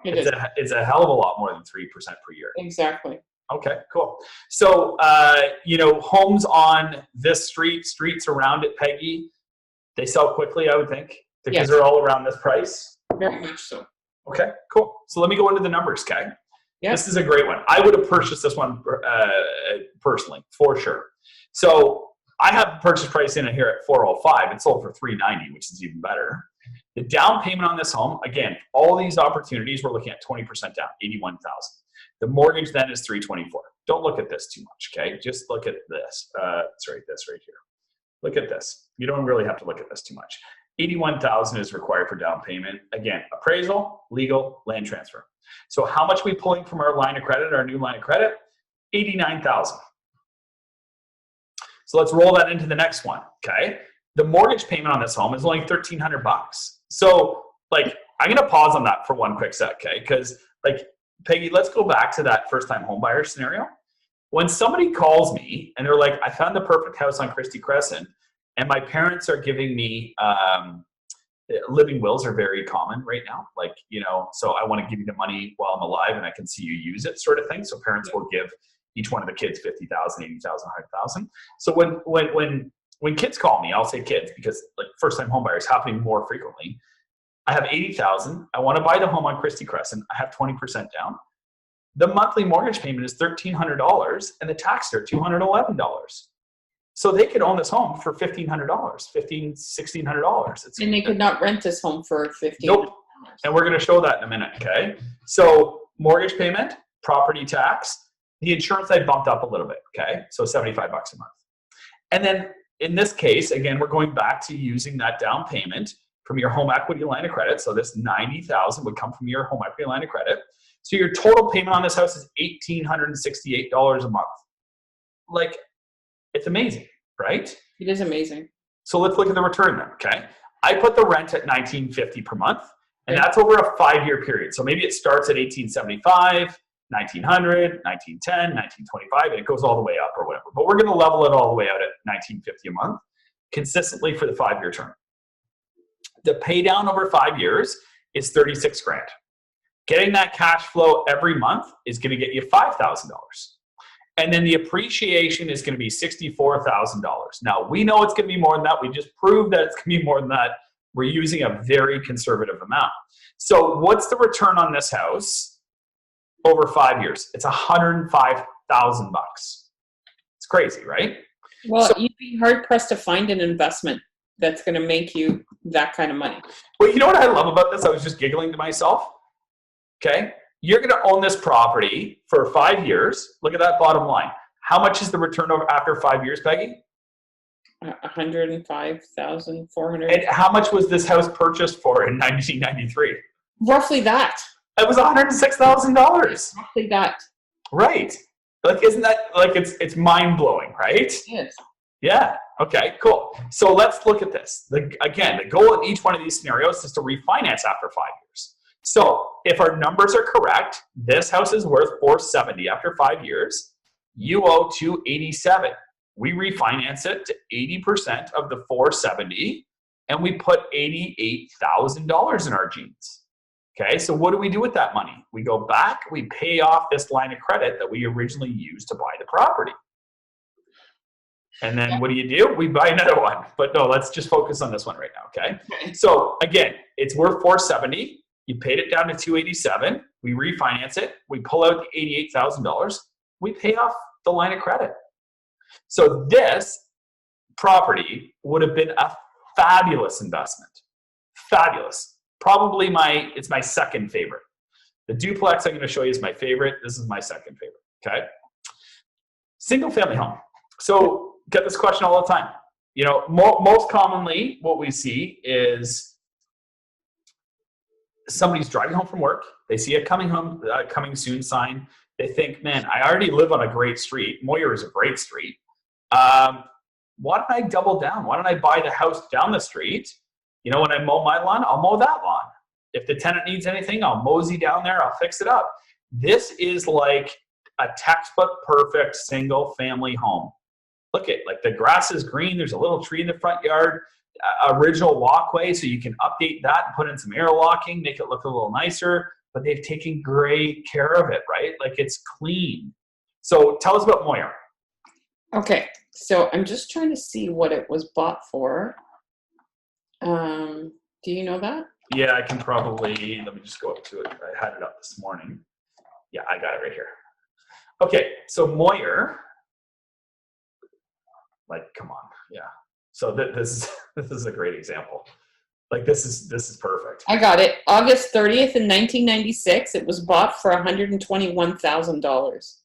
It's a hell of a lot more than 3% per year. Exactly. Okay, cool. So, homes on this streets around it, Peggy, they sell quickly, I would think, because they're all around this price. Very much so. Okay, cool. So let me go into the numbers, okay? Yeah. This is a great one. I would have purchased this one personally, for sure. So I have the purchase price in it here at $405. It sold for $390, which is even better. The down payment on this home, again, all these opportunities, we're looking at 20% down, $81,000. The mortgage then is $324. Don't look at this too much, okay? Just look at this. This right here. Look at this. You don't really have to look at this too much. $81,000 is required for down payment. Again, appraisal, legal, land transfer. So how much are we pulling from our line of credit, our new line of credit? $89,000. So let's roll that into the next one, okay? The mortgage payment on this home is only $1,300. So, I'm going to pause on that for one quick sec, okay? Because Like, Peggy, let's go back to that first-time homebuyer scenario. When somebody calls me and they're like, I found the perfect house on Christie Crescent, and my parents are giving me living wills are very common right now. Like, so I want to give you the money while I'm alive and I can see you use it, sort of thing. So parents will give each one of the kids 50,000, 80,000, 100,000. So when kids call me, I'll say kids because like first-time homebuyers happening more frequently. I have 80,000. I want to buy the home on Christie Crescent. I have 20% down. The monthly mortgage payment is $1,300 and the taxes are $211. So they could own this home for $1,500, $1,600. And they could not rent this home for $1,500. Nope. And we're going to show that in a minute. Okay. So mortgage payment, property tax, the insurance I bumped up a little bit. Okay. So $75 a month. And then in this case, again, we're going back to using that down payment from your home equity line of credit. So this $90,000 would come from your home equity line of credit. So your total payment on this house is $1,868 a month. Like, it's amazing, right? It is amazing. So let's look at the return then, okay? I put the rent at $1,950 per month, and that's over a 5-year period. So maybe it starts at $1,875, $1,900, $1,910, $1,925, and it goes all the way up or whatever. But we're going to level it all the way out at $1,950 a month, consistently for the 5-year term. The pay down over 5 years is $36,000. Getting that cash flow every month is going to get you $5,000. And then the appreciation is going to be $64,000. Now, we know it's going to be more than that. We just proved that it's going to be more than that. We're using a very conservative amount. So what's the return on this house over 5 years? It's $105,000. It's crazy, right? Well, you'd be hard-pressed to find an investment that's going to make you that kind of money. Well, you know what I love about this? I was just giggling to myself. Okay. You're going to own this property for 5 years. Look at that bottom line. How much is the return over after 5 years, Peggy? $105,400. And how much was this house purchased for in 1993? Roughly that. It was $106,000. Roughly that. Right. Like, isn't that like it's mind blowing, right? Yes. Yeah. Okay. Cool. So let's look at this. Again, the goal in each one of these scenarios is to refinance after 5 years. So if our numbers are correct, this house is worth $470 after 5 years. You owe $287. We refinance it to 80% of the $470, and we put $88,000 in our jeans. Okay, so what do we do with that money? We go back, we pay off this line of credit that we originally used to buy the property. And then what do? We buy another one. But no, let's just focus on this one right now, okay? So again, it's worth $470. You paid it down to $287. We refinance it. We pull out the $88,000. We pay off the line of credit. So this property would have been a fabulous investment. Fabulous. Probably it's my second favorite. The duplex I'm going to show you is my favorite. This is my second favorite. Okay. Single family home. So get this question all the time. Most commonly what we see is somebody's driving home from work. They see a coming soon sign. They think, man, I already live on a great street. Moyer is a great street. Why don't I double down? Why don't I buy the house down the street? When I mow my lawn, I'll mow that lawn. If the tenant needs anything, I'll mosey down there. I'll fix it up. This is like a textbook perfect single family home. Look at the grass is green. There's a little tree in the front yard. Original walkway, so you can update that and put in some airlocking, make it look a little nicer, but they've taken great care of it, right? Like, it's clean. So tell us about Moyer. Okay, so I'm just trying to see what it was bought for. Do you know that? Yeah, I can probably, let me just go up to it. I had it up this morning. Yeah, I got it right here. Okay, so Moyer, come on, yeah. So this is a great example. This is perfect. I got it. August 30th in 1996. It was bought for $121,000.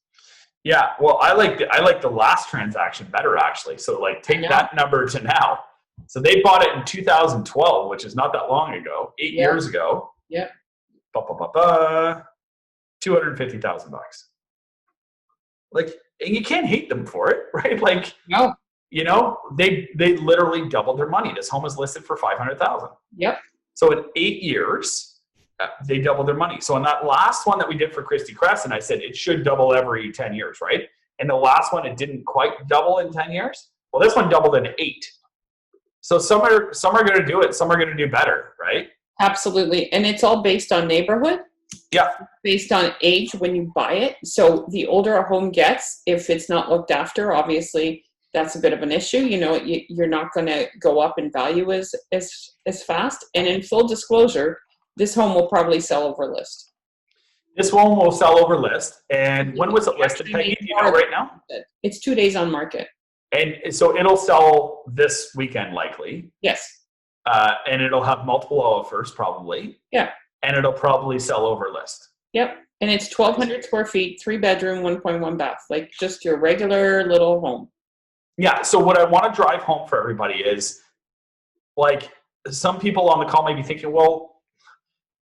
Yeah, well, I like the last transaction better actually. So take that number to now. So they bought it in 2012, which is not that long ago, 8 years ago. Yep. $250,000. And you can't hate them for it, right? No. They literally doubled their money. This home is listed for $500,000. Yep. So in 8 years, they doubled their money. So in that last one that we did for Christie Crescent, I said it should double every 10 years, right? And the last one, it didn't quite double in 10 years. Well, this one doubled in 8. So some are going to do it. Some are going to do better, right? Absolutely. And it's all based on neighborhood. Yeah. Based on age when you buy it. So the older a home gets, if it's not looked after, obviously that's a bit of an issue. You know, you're not going to go up in value as fast. And in full disclosure, this home will probably sell over list. This one will sell over list. And when was it listed, Peggy? Do you know right now? It's 2 days on market. And so it'll sell this weekend likely. Yes. And it'll have multiple offers probably. Yeah. And it'll probably sell over list. Yep. And it's 1,200 square feet, 3 bedroom, 1.1 bath, like just your regular little home. Yeah. So what I want to drive home for everybody is, like, some people on the call may be thinking, well,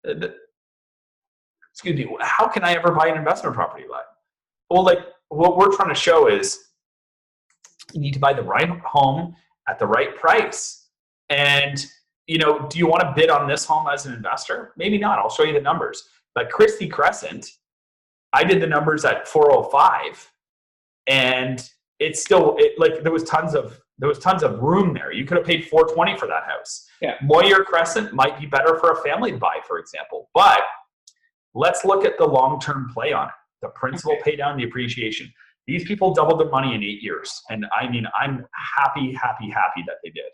excuse me, how can I ever buy an investment property like? Well, like, what we're trying to show is you need to buy the right home at the right price. And, you know, do you want to bid on this home as an investor? Maybe not. I'll show you the numbers. But Christie Crescent, I did the numbers at 405, and it's still there was tons of room there. You could have paid 420 for that house. Yeah. Moyer Crescent might be better for a family to buy, for example. But let's look at the long-term play on it. The principal pay down, the appreciation. These people doubled their money in 8 years. And I mean, I'm happy that they did.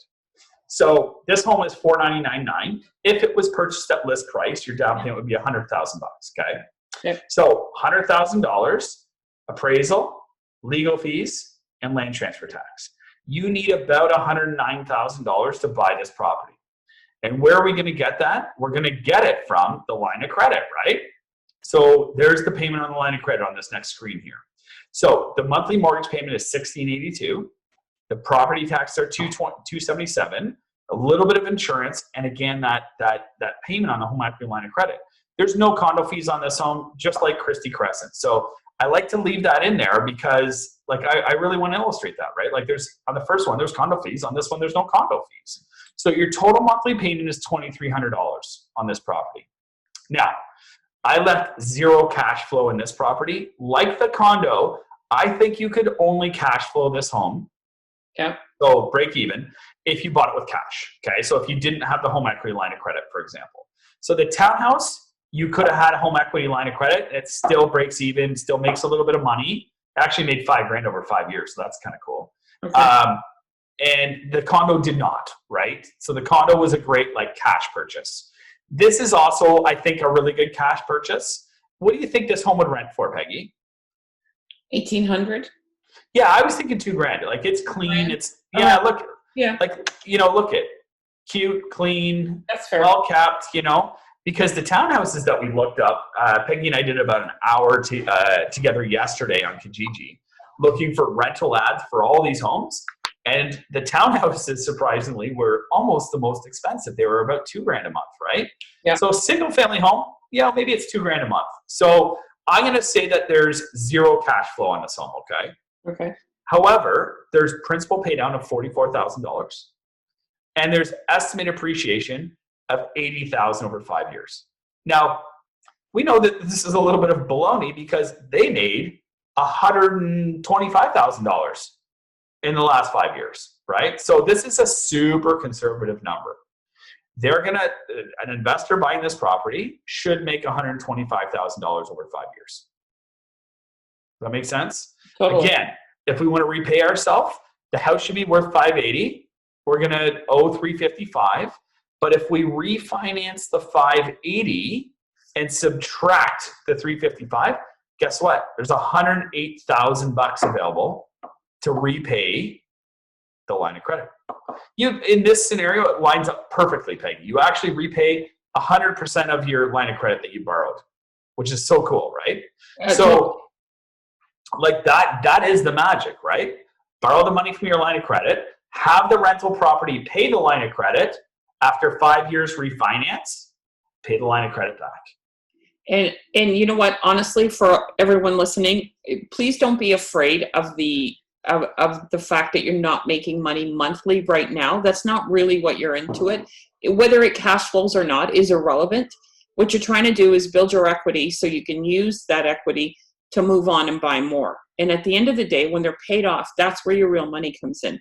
So this home is $499,900. If it was purchased at list price, your down payment would be $100,000. Okay. Yep. So $100,000 appraisal, legal fees, and land transfer tax. You need about $109,000 to buy this property. And where are we going to get that? We're going to get it from the line of credit, right? So there's the payment on the line of credit on this next screen here. So the monthly mortgage payment is $1,682. The property taxes are $277. A little bit of insurance, and again that payment on the home equity line of credit. There's no condo fees on this home, just like Christie Crescent. So I like to leave that in there because, like, I really want to illustrate that, right? Like, there's on the first one there's condo fees. On this one there's no condo fees. So your total monthly payment is $2,300 on this property. Now, I left zero cash flow in this property. Like the condo, I think you could only cash flow this home. Yeah. So break even if you bought it with cash. Okay. So if you didn't have the home equity line of credit, for example. So the townhouse, you could have had a home equity line of credit. It still breaks even, still makes a little bit of money. It actually made $5,000 over 5 years. So that's kind of cool. Okay. And the condo did not, right? So the condo was a great, like, cash purchase. This is also, I think, a really good cash purchase. What do you think this home would rent for, Peggy? $1,800. Yeah, I was thinking $2,000. Like, it's clean. It's look. Yeah. Like, you know, look at cute, clean. That's fair. Well kept. You know, because the townhouses that we looked up, Peggy and I did about an hour together yesterday on Kijiji, looking for rental ads for all these homes. And the townhouses, surprisingly, were almost the most expensive. They were about $2,000 a month, right? Yeah. So single family home, maybe it's $2,000 a month. So I'm going to say that there's zero cash flow on this home, okay? Okay. However, there's principal pay down of $44,000, and there's estimated appreciation of $80,000 over 5 years. Now, we know that this is a little bit of baloney because they made $125,000 in the last 5 years, right? So this is a super conservative number. An investor buying this property should make $125,000 over 5 years. Does that make sense? Totally. Again, if we want to repay ourselves, the house should be worth $580. We're going to owe $355. But if we refinance the $580 and subtract the $355, guess what? There's $108,000 available to repay the line of credit. In this scenario, it lines up perfectly, Peggy. You actually repay 100% of your line of credit that you borrowed, which is so cool, right? So, like, that is the magic, right? Borrow the money from your line of credit, have the rental property pay the line of credit. After 5 years, refinance, pay the line of credit back. And you know what? Honestly, for everyone listening, please don't be afraid of the fact that you're not making money monthly right now. That's not really what you're into it. Whether it cash flows or not is irrelevant. What you're trying to do is build your equity so you can use that equity to move on and buy more. And at the end of the day, when they're paid off, that's where your real money comes in.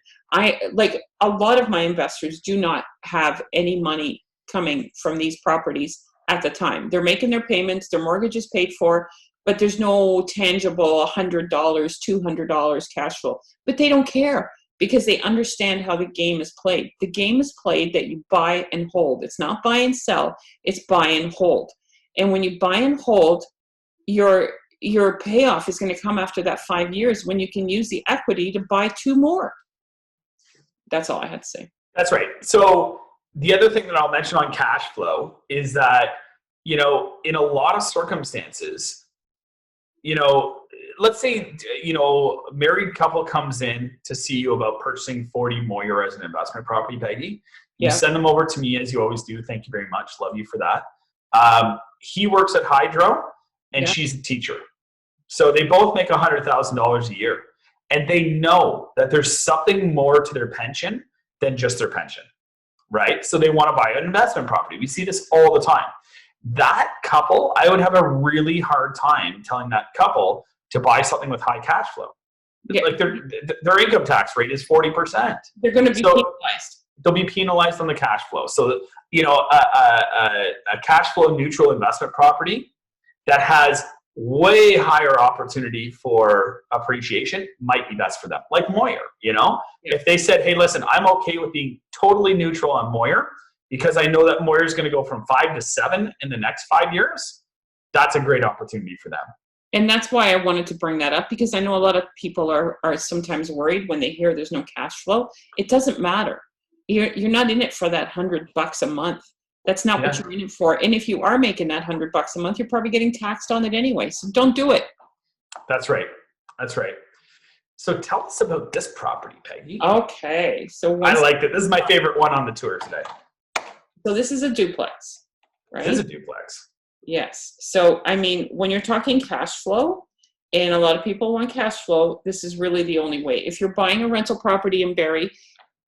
Like a lot of my investors do not have any money coming from these properties at the time. They're making their payments, their mortgage is paid for, but there's no tangible $100, $200 cash flow. But they don't care because they understand how the game is played. The game is played that you buy and hold. It's not buy and sell, it's buy and hold. And when you buy and hold, your payoff is going to come after that 5 years when you can use the equity to buy 2 more. That's all I had to say. That's right. So the other thing that I'll mention on cash flow is that, in a lot of circumstances, let's say, a married couple comes in to see you about purchasing 40 Moyer as an investment property, Peggy. You send them over to me as you always do. Thank you very much. Love you for that. He works at Hydro and she's a teacher. So they both make $100,000 a year. And they know that there's something more to their pension than just their pension, right? So they want to buy an investment property. We see this all the time. That couple, I would have a really hard time telling that couple to buy something with high cash flow. Yeah. Like their income tax rate is 40%. They're going to be penalized. They'll be penalized on the cash flow. So, a cash flow neutral investment property that has way higher opportunity for appreciation might be best for them. Like Moyer, if they said, hey, listen, I'm okay with being totally neutral on Moyer because I know that Moyer is going to go from 5 to 7 in the next 5 years, that's a great opportunity for them. And that's why I wanted to bring that up, because I know a lot of people are sometimes worried when they hear there's no cash flow. It doesn't matter. You're not in it for that $100 a month. That's not what you're in it for. And if you are making that $100 a month, you're probably getting taxed on it anyway. So don't do it. That's right. That's right. So tell us about this property, Peggy. Okay. So I liked it. This is my favorite one on the tour today. So this is a duplex, right? It is a duplex. Yes. So, when you're talking cash flow, and a lot of people want cash flow, this is really the only way. If you're buying a rental property in Barrie,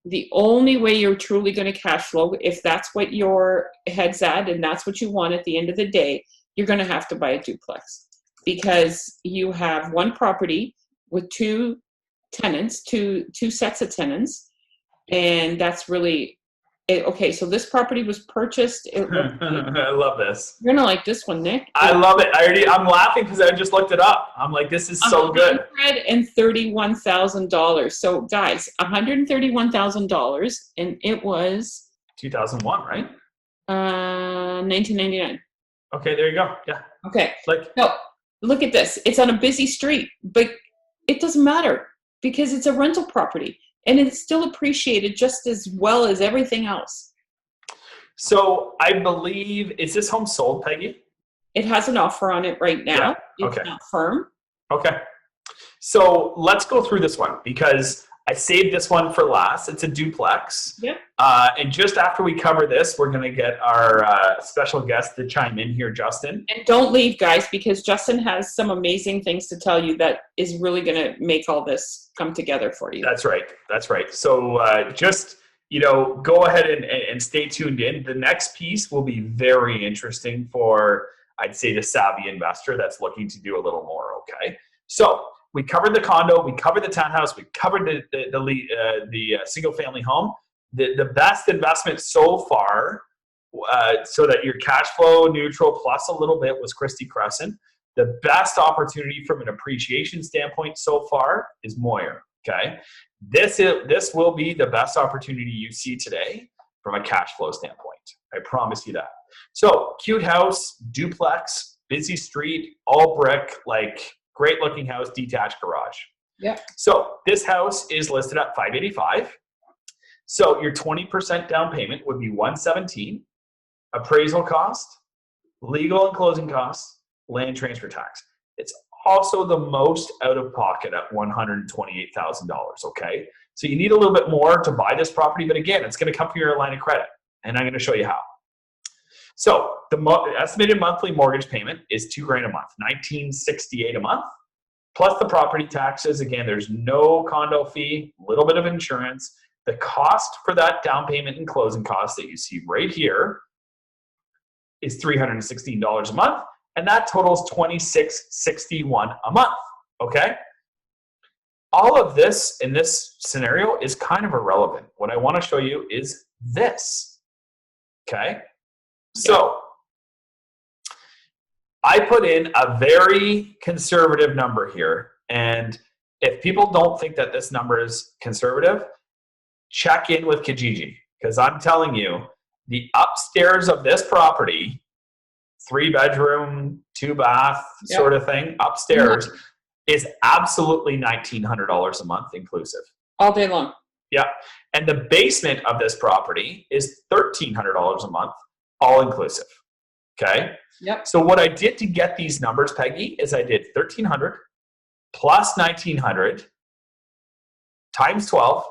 the only way you're truly going to cash flow, if that's what your head's at and that's what you want at the end of the day, you're going to have to buy a duplex, because you have one property with 2 tenants, two sets of tenants, and that's really it. Okay, so this property was purchased. I love this. You're going to like this one, Nick. I love it. I'm laughing because I just looked it up. I'm like, this is so good. $131,000. So guys, $131,000, and it was 2001, right? 1999. Okay, there you go. Yeah. Okay. No, look at this. It's on a busy street, but it doesn't matter because it's a rental property and it's still appreciated just as well as everything else. So I believe, is this home sold, Peggy? It has an offer on it right now. Yeah. Okay. It's not firm. Okay. So let's go through this one because I saved this one for last. It's a duplex. Yep. And just after we cover this, we're going to get our special guest to chime in here, Justin. And don't leave, guys, because Justin has some amazing things to tell you that is really going to make all this come together for you. That's right. That's right. So just, go ahead and stay tuned in. The next piece will be very interesting for, I'd say, the savvy investor that's looking to do a little more. Okay. So we covered the condo, we covered the townhouse, we covered the single family home. The best investment so far, so that you're cash flow neutral plus a little bit, was Christie Crescent. The best opportunity from an appreciation standpoint so far is Moyer. Okay, this will be the best opportunity you see today from a cash flow standpoint. I promise you that. So cute house, duplex, busy street, all brick, like great looking house, detached garage. Yeah. So this house is listed at $585,000. So your 20% down payment would be $117,000. Appraisal cost, legal and closing costs, land transfer tax. It's also the most out of pocket at $128,000. Okay. So you need a little bit more to buy this property, but again, it's going to come from your line of credit, and I'm going to show you how. So the estimated monthly mortgage payment is $2,000 a month, $1,968 a month, plus the property taxes. Again, there's no condo fee, a little bit of insurance. The cost for that down payment and closing costs that you see right here is $316 a month, and that totals $26.61 a month. Okay? All of this in this scenario is kind of irrelevant. What I want to show you is this. Okay? So I put in a very conservative number here, and if people don't think that this number is conservative, check in with Kijiji, because I'm telling you, the upstairs of this property, 3-bedroom, 2-bath sort of thing, upstairs, is absolutely $1,900 a month inclusive. All day long. Yeah. And the basement of this property is $1,300 a month, all inclusive. Okay. Yep. So what I did to get these numbers, Peggy, is I did 1,300 plus 1,900 times 12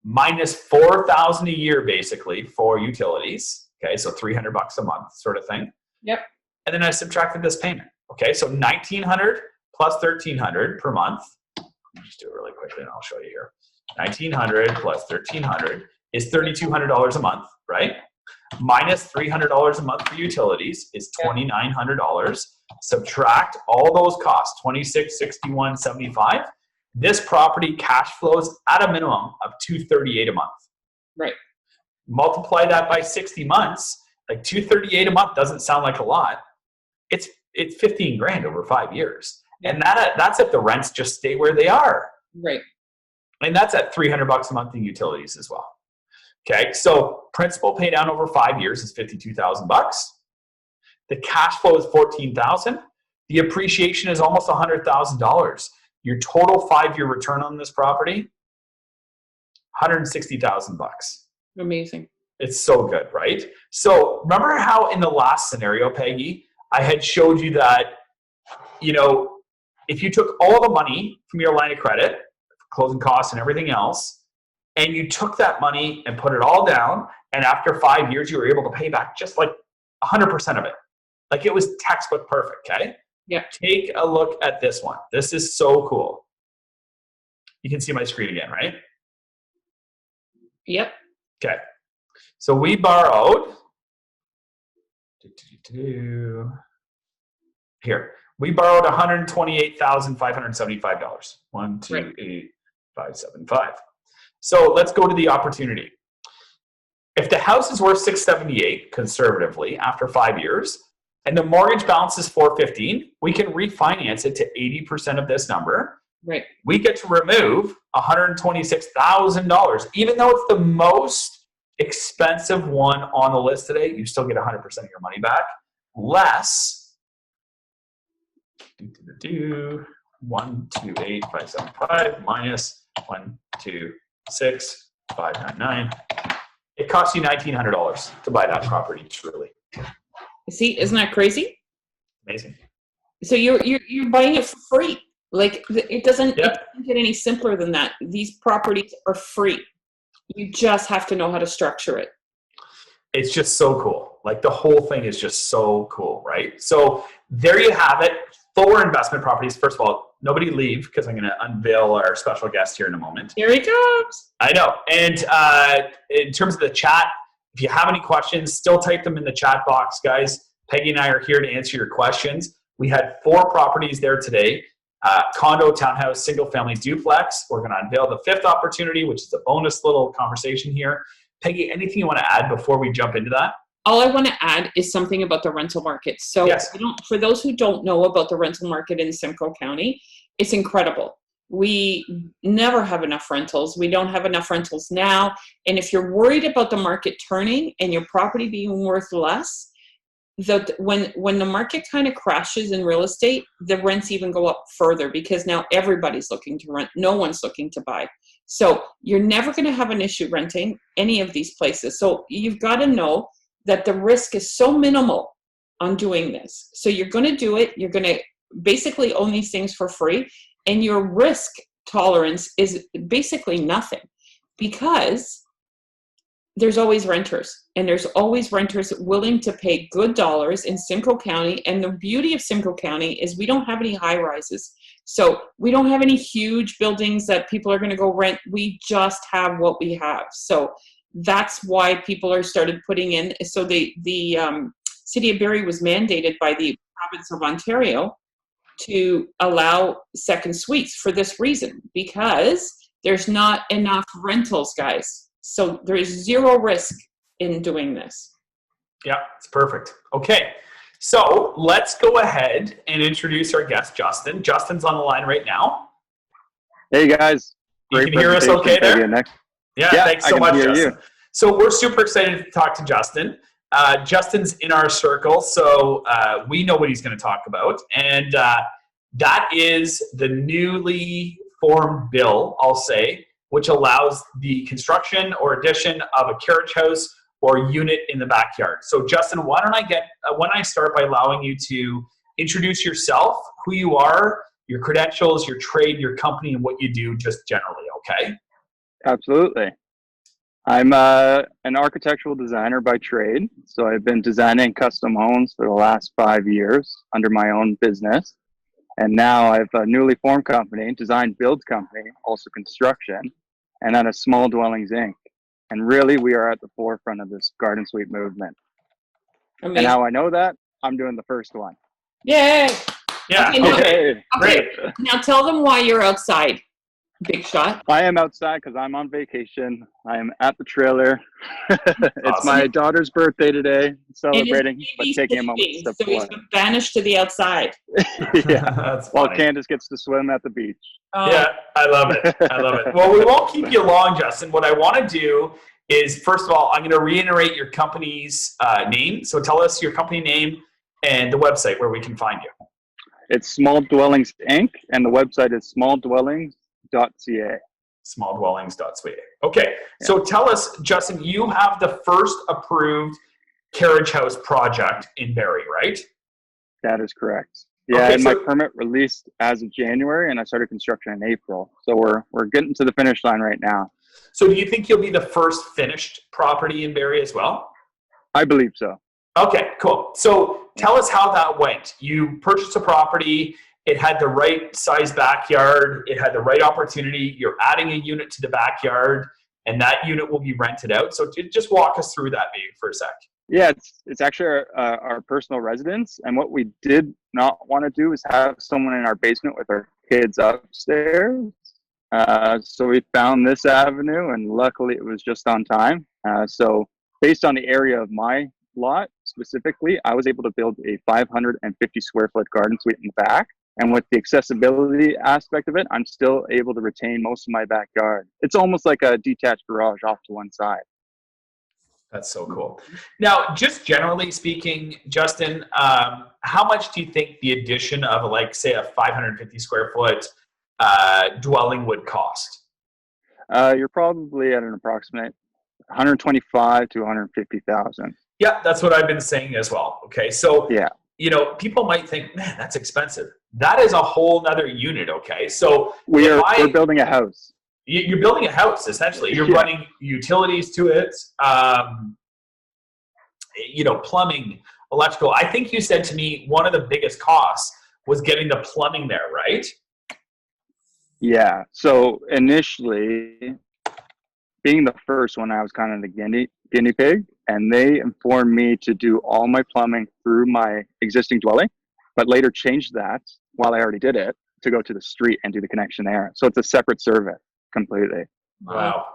minus 4,000 a year, basically, for utilities. Okay. So $300 a month sort of thing. Yep. And then I subtracted this payment. Okay. So 1,900 plus 1,300 per month. Let me just do it really quickly and I'll show you here. 1,900 plus 1,300 is $3,200 a month, right? Minus $300 a month for utilities is $2,900. Subtract all those costs, $26.61.75. This property cash flows at a minimum of $238 a month. Right. Multiply that by 60 months. Like $238 a month doesn't sound like a lot. It's 15 grand over 5 years. And that's if the rents just stay where they are. Right. And that's at $300 a month in utilities as well. Okay, so principal pay down over 5 years is $52,000. The cash flow is $14,000. The appreciation is almost $100,000. Your total 5-year return on this property, $160,000. Amazing. It's so good, right? So remember how in the last scenario, Peggy, I had showed you that, you know, if you took all the money from your line of credit, closing costs and everything else, and you took that money and put it all down, and after 5 years, you were able to pay back just like 100% of it. Like it was textbook perfect, okay? Yeah. Take a look at this one. This is so cool. You can see my screen again, right? Yep. Okay. So we borrowed, here, we borrowed $128,575. 128,575. So let's go to the opportunity. If the house is worth $678 conservatively after 5 years, and the mortgage balance is $415, we can refinance it to 80% of this number. Right. We get to remove $126,000, even though it's the most expensive one on the list today. You still get 100% of your money back, less 128,575 minus 126,599. It costs you $1,900 to buy that property. Truly, see, isn't that crazy? Amazing. So you're buying it for free. Like it doesn't get any simpler than that. These properties are free. You just have to know how to structure it. It's just so cool. Like the whole thing is just so cool, right? So there you have it. 4 investment properties. First of all, nobody leave because I'm going to unveil our special guest here in a moment. Here he comes. I know. And in terms of the chat, if you have any questions, still type them in the chat box, guys. Peggy and I are here to answer your questions. We had 4 properties there today. Condo, townhouse, single family, duplex. We're going to unveil the 5th opportunity, which is a bonus little conversation here. Peggy, anything you want to add before we jump into that? All I want to add is something about the rental market. So for those who don't know about the rental market in Simcoe County, it's incredible. We never have enough rentals. We don't have enough rentals now. And if you're worried about the market turning and your property being worth less, when the market kind of crashes in real estate, the rents even go up further because now everybody's looking to rent. No one's looking to buy. So you're never going to have an issue renting any of these places. So you've got to know that the risk is so minimal on doing this. So you're going to do it. You're going to basically own these things for free. And your risk tolerance is basically nothing because there's always renters. And there's always renters willing to pay good dollars in Simcoe County. And the beauty of Simcoe County is we don't have any high rises. So we don't have any huge buildings that people are going to go rent. We just have what we have. So that's why people are started putting in. So the City of Barrie was mandated by the province of Ontario to allow second suites for this reason, because there's not enough rentals, guys. So there is zero risk in doing this. Yeah, it's perfect. Okay, so let's go ahead and introduce our guest, Justin. Justin's on the line right now. Hey guys. You can hear us okay there? Yeah, thanks so much, Justin. You. So we're super excited to talk to Justin. Justin's in our circle, so we know what he's going to talk about. And that is the newly formed bill, I'll say, which allows the construction or addition of a carriage house or unit in the backyard. So Justin, why don't I start by allowing you to introduce yourself, who you are, your credentials, your trade, your company, and what you do just generally, okay? Absolutely. I'm an architectural designer by trade. So I've been designing custom homes for the last 5 years under my own business. And now I have a newly formed company, design build company, also construction, and then a Small Dwellings Inc. And really, we are at the forefront of this garden suite movement. Amazing. And how I know that, I'm doing the first one. Yay! Yeah. Okay, Great. Now tell them why you're outside, Big Shot. I am outside because I'm on vacation. I am at the trailer. It's Awesome. my daughter's birthday today, celebrating, but He's taking a moment to sleeping, step so he's forward. been banished to the outside. Yeah. That's While funny. Candace gets to swim at the beach. Yeah, I love it. I love it. Well, we won't keep you long, Justin. What I want to do is, first of all, I'm going to reiterate your company's name. So tell us your company name and the website where we can find you. It's Small Dwellings Inc. and the website is smalldwellings.ca. Smalldwellings.ca. Okay, so tell us, Justin, you have the first approved carriage house project in Barrie, right? That is correct. Yeah, Okay, and so- my permit released as of January, and I started construction in April. So we're getting to the finish line right now. So do you think you'll be the first finished property in Barrie as well? I believe so. Okay, cool. So tell us how that went. You purchased a property, it had the right size backyard, it had the right opportunity, you're adding a unit to the backyard, and that unit will be rented out. So just walk us through that maybe for a sec. Yeah, it's actually our personal residence, and what we did not want to do is have someone in our basement with our kids upstairs. So we found this avenue, and luckily it was just on time. So based on the area of my lot specifically, I was able to build a 550 square foot garden suite in the back. And with the accessibility aspect of it, I'm still able to retain most of my backyard. It's almost like a detached garage off to one side. That's so cool. Now, just generally speaking, Justin, how much do you think the addition of, like, say, a 550 square foot dwelling would cost? You're probably at an approximate 125 to 150,000. Yeah, that's what I've been saying as well. Okay, so Yeah. you know, people might think, man, that's expensive. That is a whole nother unit. Okay, so We're building a house. You're building a house essentially. You're Yeah. running utilities to it. You know, plumbing, electrical. I think you said to me one of the biggest costs was getting the plumbing there, right? Yeah. So initially, being the first one, I was kind of the guinea pig, and they informed me to do all my plumbing through my existing dwelling, but later changed that while I already did it to go to the street and do the connection there. So it's a separate service completely. Wow.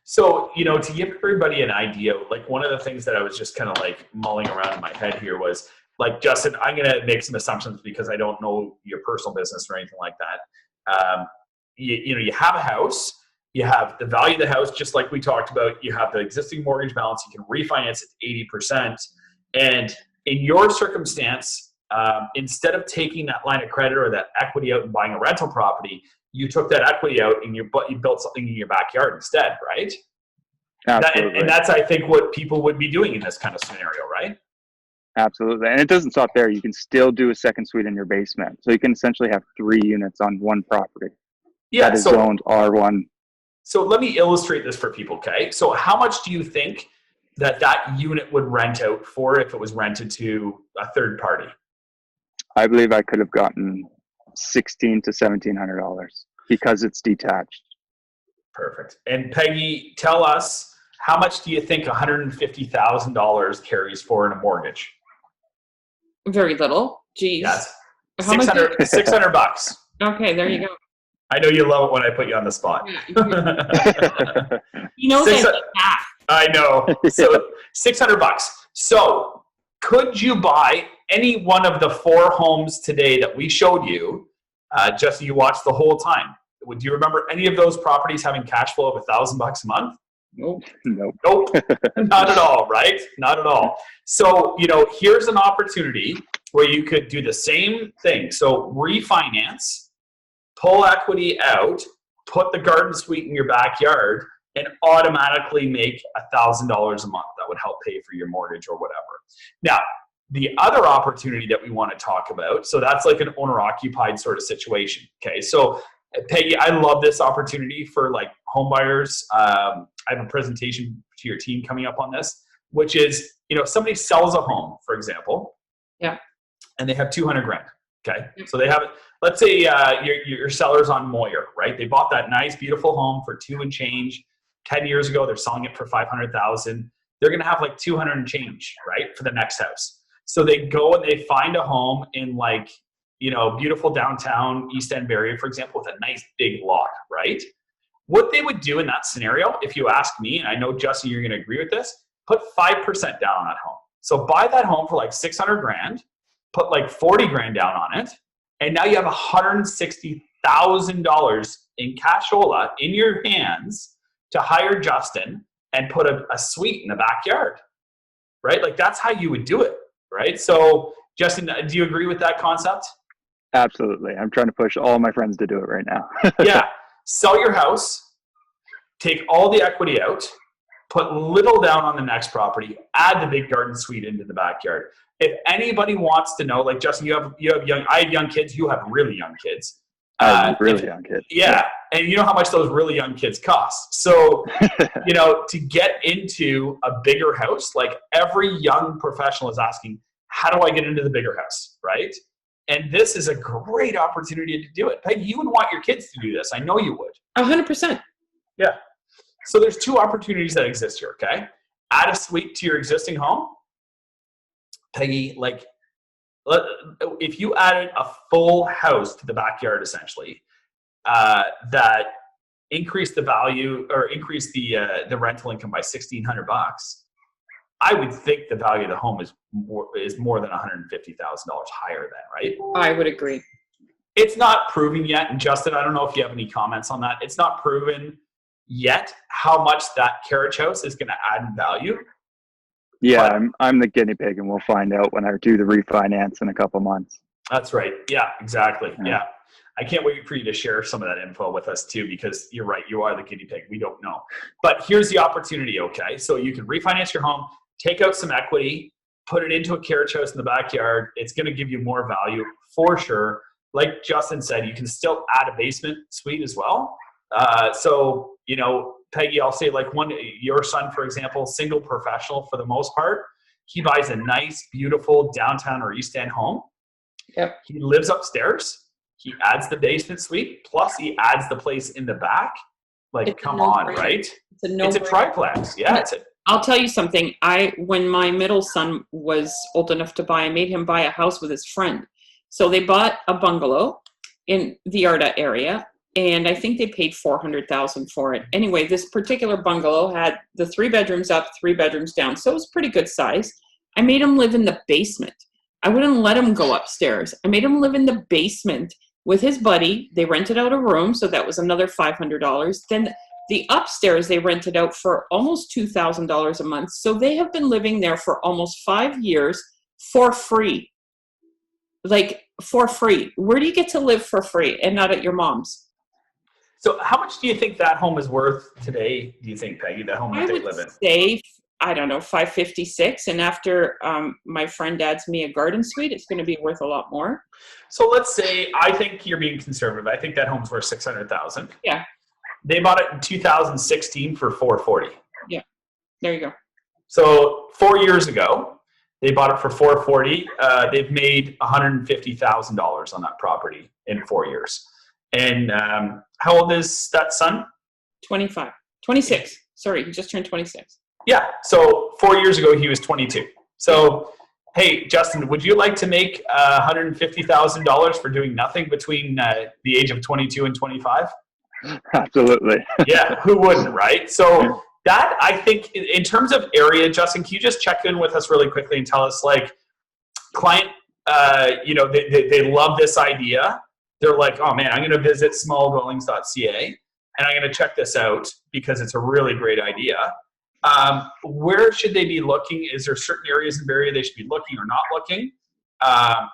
So, you know, to give everybody an idea, like one of the things that I was just kind of like mulling around in my head here was like, Justin, I'm going to make some assumptions because I don't know your personal business or anything like that. You know, you have a house, you have the value of the house, just like we talked about, you have the existing mortgage balance, you can refinance it 80%. And in your circumstance, instead of taking that line of credit or that equity out and buying a rental property, you took that equity out and you built something in your backyard instead, right? Absolutely. And that's, I think, what people would be doing in this kind of scenario, right? Absolutely. And it doesn't stop there. You can still do a second suite in your basement. So you can essentially have 3 units on one property. Yeah. That is zoned R1. So let me illustrate this for people, okay? So how much do you think that unit would rent out for if it was rented to a third party? I believe I could have gotten $1,600 to $1,700 because it's detached. Perfect. And Peggy, tell us, How much do you think $150,000 carries for in a mortgage? Very little. Geez. Yes. How much? 600 bucks. Okay, there you go. I know you love it when I put you on the spot. He knows that. I know. So $600. So could you buy any one of the 4 homes today that we showed you? Jesse, you watched the whole time. Do you remember any of those properties having cash flow of $1,000 a month? Nope. Nope. Not at all, right? Not at all. So, here's an opportunity where you could do the same thing. So refinance, pull equity out, put the garden suite in your backyard, and automatically make $1,000 a month. That would help pay for your mortgage or whatever. Now, the other opportunity that we want to talk about, so that's like an owner-occupied sort of situation. Okay, so Peggy, I love this opportunity for like home buyers. I have a presentation to your team coming up on this, which is, somebody sells a home, for example. Yeah. And they have $200,000. Okay. So they have it. Let's say your seller's on Moyer, right? They bought that nice, beautiful home for $2 and change 10 years ago. They're selling it for $500,000. They're going to have like $200 and change, right, for the next house. So they go and they find a home in like, beautiful downtown East End Barrie, for example, with a nice big lot, right? What they would do in that scenario, if you ask me, and I know, Justin, you're going to agree with this, put 5% down on that home. So buy that home for like $600,000, put like $40,000 down on it, and now you have $160,000 in cashola in your hands to hire Justin and put a suite in the backyard, right? Like that's how you would do it, right? So Justin, do you agree with that concept? Absolutely. I'm trying to push all my friends to do it right now. Yeah. Sell your house, take all the equity out, put little down on the next property, add the big garden suite into the backyard. If anybody wants to know, like Justin, I have young kids, you have really young kids. Really young kids. Yeah. And you know how much those really young kids cost. So, to get into a bigger house, like every young professional is asking, how do I get into the bigger house, right? And this is a great opportunity to do it. Peggy, you would want your kids to do this. I know you would. 100%. Yeah. So there's 2 opportunities that exist here, okay? Add a suite to your existing home. Peggy, like, if you added a full house to the backyard, essentially, that increased the value or increased the rental income by $1,600, I would think the value of the home is more than $150,000 higher than, right? I would agree. It's not proven yet, and Justin, I don't know if you have any comments on that. It's not proven yet how much that carriage house is going to add in value. Yeah, I'm the guinea pig, and we'll find out when I do the refinance in a couple months. That's right. Yeah, exactly. Yeah. I can't wait for you to share some of that info with us too, because you're right. You are the guinea pig. We don't know. But here's the opportunity, okay? So you can refinance your home, take out some equity, put it into a carriage house in the backyard. It's going to give you more value for sure. Like Justin said, you can still add a basement suite as well. So, Peggy, I'll say like your son, for example, single professional for the most part, he buys a nice, beautiful downtown or East End home. Yep. He lives upstairs. He adds the basement suite, plus he adds the place in the back. Like, come on, right? It's a triplex. Yeah. I'll tell you something. When my middle son was old enough to buy, I made him buy a house with his friend. So they bought a bungalow in the Arda area, and I think they paid $400,000 for it. Anyway, this particular bungalow had the 3 bedrooms up, 3 bedrooms down, so it was pretty good size. I made him live in the basement. I wouldn't let him go upstairs. I made him live in the basement with his buddy. They rented out a room, so that was another $500. Then the upstairs they rented out for almost $2,000 a month. So they have been living there for almost 5 years for free. Like, for free. Where do you get to live for free and not at your mom's? So how much do you think that home is worth today, do you think, Peggy, the home that they live in? I would say, I don't know, $556. And after my friend adds me a garden suite, it's going to be worth a lot more. So let's say, I think you're being conservative. I think that home's worth $600,000. Yeah. They bought it in 2016 for $440,000. Yeah. There you go. So 4 years ago, they bought it for $440,000. They've made $150,000 on that property in 4 years. And how old is that son? 26. Sorry, he just turned 26. Yeah. So 4 years ago, he was 22. So, hey, Justin, would you like to make $150,000 for doing nothing between the age of 22 and 25? Absolutely. Yeah, who wouldn't, right? So that, I think, in terms of area, Justin, can you just check in with us really quickly and tell us, like, client, they love this idea. They're like, oh man, I'm going to visit smalldwellings.ca and I'm going to check this out because it's a really great idea. Where should they be looking? Is there certain areas in Barrie they should be looking or not looking?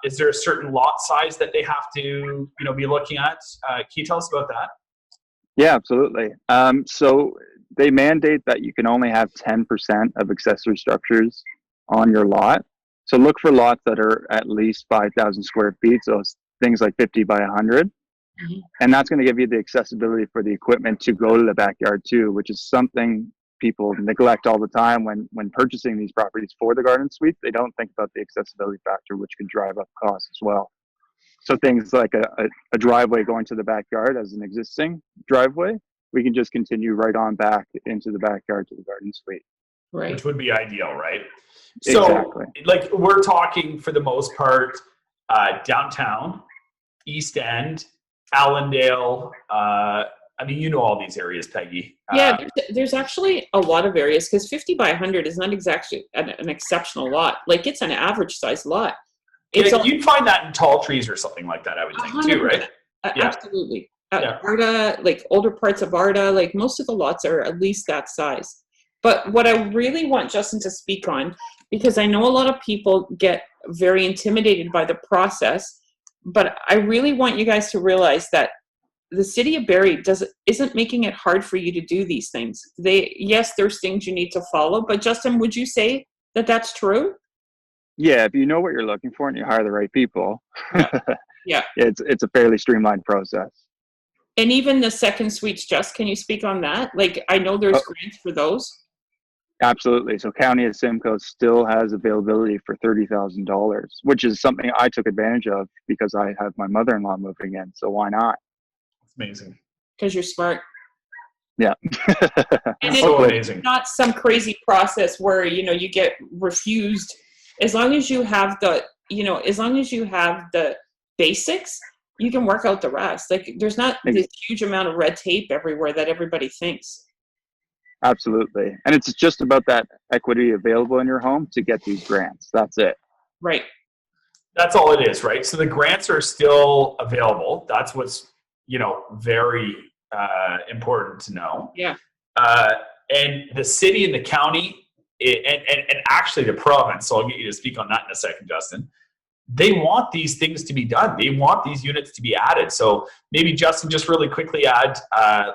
Is there a certain lot size that they have to, be looking at? Can you tell us about that? Yeah, absolutely. So they mandate that you can only have 10% of accessory structures on your lot. So look for lots that are at least 5,000 square feet. So things like 50 by 100. Mm-hmm. And that's going to give you the accessibility for the equipment to go to the backyard too, which is something people neglect all the time when purchasing these properties for the garden suite. They don't think about the accessibility factor, which could drive up costs as well. So things like a driveway going to the backyard as an existing driveway, we can just continue right on back into the backyard to the garden suite. Right. Which would be ideal, right? So, Exactly. like, we're talking for the most part downtown, East End, Allendale. All these areas, Peggy. Yeah, there's actually a lot of areas because 50 by 100 is not exactly an exceptional lot. Like, it's an average size lot. You'd find that in tall trees or something like that, I would think, too, right? Yeah. Absolutely. Arda, like older parts of Arda, like most of the lots are at least that size. But what I really want Justin to speak on, because I know a lot of people get very intimidated by the process, but I really want you guys to realize that the city of Barrie isn't making it hard for you to do these things. Yes, there's things you need to follow, but Justin, would you say that that's true? Yeah, if you know what you're looking for and you hire the right people, Yeah. it's a fairly streamlined process. And even the second suites, Jess, can you speak on that? Like, I know there's grants for those. Absolutely. So County of Simcoe still has availability for $30,000, which is something I took advantage of because I have my mother-in-law moving in. So why not? It's amazing. Because you're smart. Yeah. And So it's amazing. not some crazy process where, you get refused. As long as you have the basics, you can work out the rest. Like, there's not this huge amount of red tape everywhere that everybody thinks. Absolutely. And it's just about that equity available in your home to get these grants. That's it. Right. That's all it is, right? So the grants are still available. That's what's, very important to know. Yeah. And the city and the county and actually the province, so I'll get you to speak on that in a second, Justin. They want these things to be done. They want these units to be added. So maybe Justin, just really quickly add,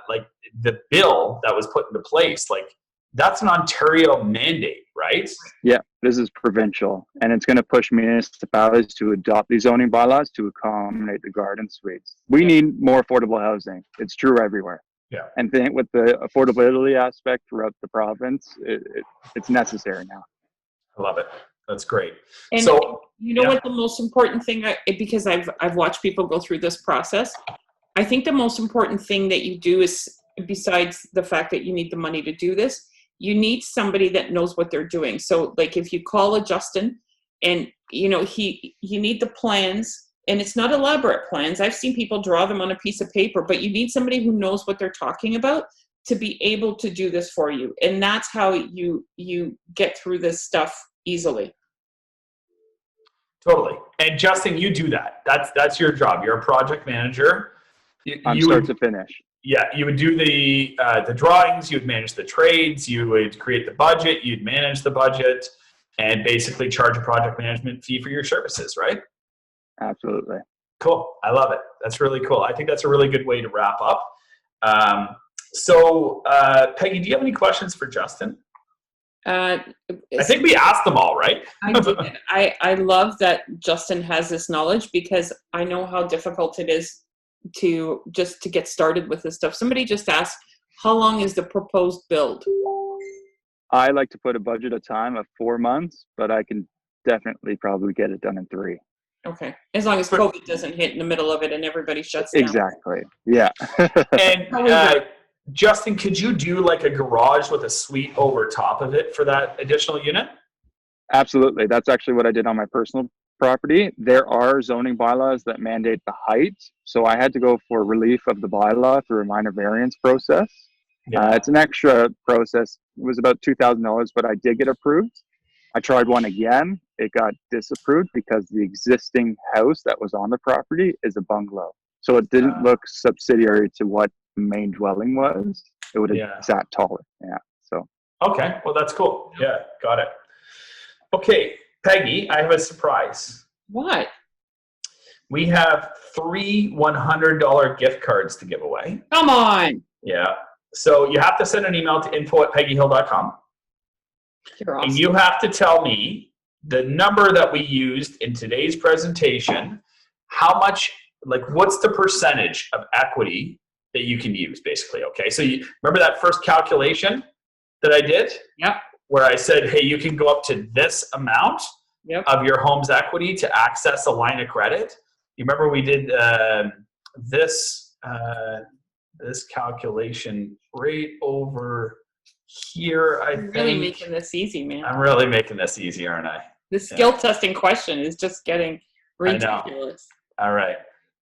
like the bill that was put into place, like that's an Ontario mandate, right? Yeah, this is provincial, and it's going to push municipalities to adopt these zoning bylaws to accommodate the garden suites. We need more affordable housing. It's true everywhere. Yeah. And then with the affordability aspect throughout the province, it's necessary now. I love it. That's great. And so what the most important thing, because I've watched people go through this process, I think the most important thing that you do is, besides the fact that you need the money to do this, you need somebody that knows what they're doing. So like if you call a Justin and you need the plans, and it's not elaborate plans. I've seen people draw them on a piece of paper, but you need somebody who knows what they're talking about to be able to do this for you. And that's how you get through this stuff easily. Totally. And Justin, you do that. That's your job. You're a project manager. From start to finish. Yeah, you would do the drawings, you would manage the trades, you would create the budget, you'd manage the budget, and basically charge a project management fee for your services, right? Absolutely. Cool. I love it. That's really cool. I think that's a really good way to wrap up. So, Peggy, do you have any questions for Justin? I think we asked them all, right? I did. I love that Justin has this knowledge because I know how difficult it is to get started with this stuff. Somebody just asked, how long is the proposed build? I like to put a budget of time of 4 months, but I can definitely probably get it done in 3. Okay. As long as COVID doesn't hit in the middle of it and everybody shuts down. Exactly. Yeah. And Justin, could you do like a garage with a suite over top of it for that additional unit? Absolutely. That's actually what I did on my personal property. There are zoning bylaws that mandate the height. So I had to go for relief of the bylaw through a minor variance process. Yeah. It's an extra process. It was about $2,000, but I did get approved. I tried one again. It got disapproved because the existing house that was on the property is a bungalow. So it didn't look subsidiary to what the main dwelling was. It would have sat taller. Yeah. So. Okay. Well, that's cool. Yeah. Got it. Okay. Peggy, I have a surprise. What? We have 3 $100 gift cards to give away. Come on. Yeah. So you have to send an email to info@peggyhill.com. You're awesome. And you have to tell me the number that we used in today's presentation, how much, like what's the percentage of equity that you can use basically, okay? So you remember that first calculation that I did? Yep. Where I said, hey, you can go up to this amount of your home's equity to access a line of credit. You remember we did this calculation right over here, I think. Really making this easy, man. I'm really making this easy, aren't I? The skill testing question is just getting ridiculous. All right.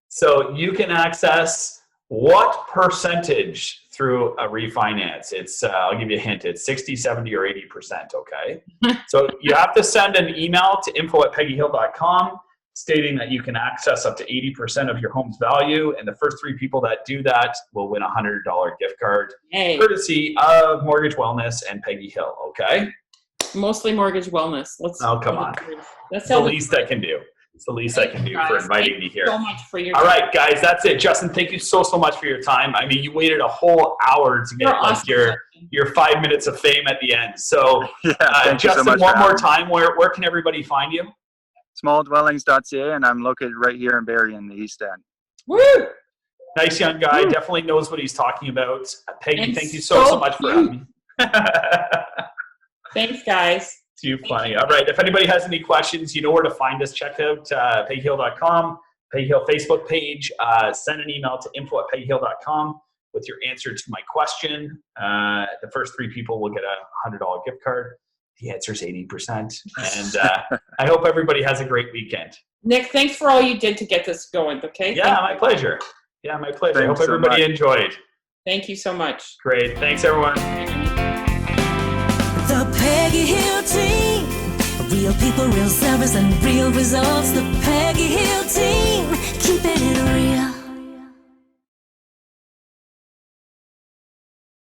So you can access what percentage through a refinance? It's, I'll give you a hint. It's 60, 70, or 80%, okay? So you have to send an email to info@peggyhill.com stating that you can access up to 80% of your home's value, and the first 3 people that do that will win a $100 gift card, courtesy of Mortgage Wellness and Peggy Hill, okay? Mostly Mortgage Wellness. Come on. That's the least I can do. It's the least I can do for inviting me here. So much for your All right, guys, that's it. Justin, thank you so much for your time. I mean, you waited a whole hour to get like your 5 minutes of fame at the end. So, Justin, so one more time, where can everybody find you? Smalldwellings.ca, and I'm located right here in Barrie in the East End. Woo! Nice young guy. Definitely knows what he's talking about. Peggy, thank you so much for having me. Thanks, guys. Too funny. All right. If anybody has any questions, you know where to find us. Check out peggyhill.com, Peggy Hill Facebook page. Send an email to info@peggyhill.com with your answer to my question. The first 3 people will get a $100 gift card. The answer is 80%. And I hope everybody has a great weekend. Nick, thanks for all you did to get this going, okay? Yeah, my pleasure. Yeah, my pleasure. I hope everybody enjoyed. Thank you so much. Great. Thanks, everyone. The Peggy Hill team. Real people, real service, and real results. The Peggy Hill team. Keeping it real.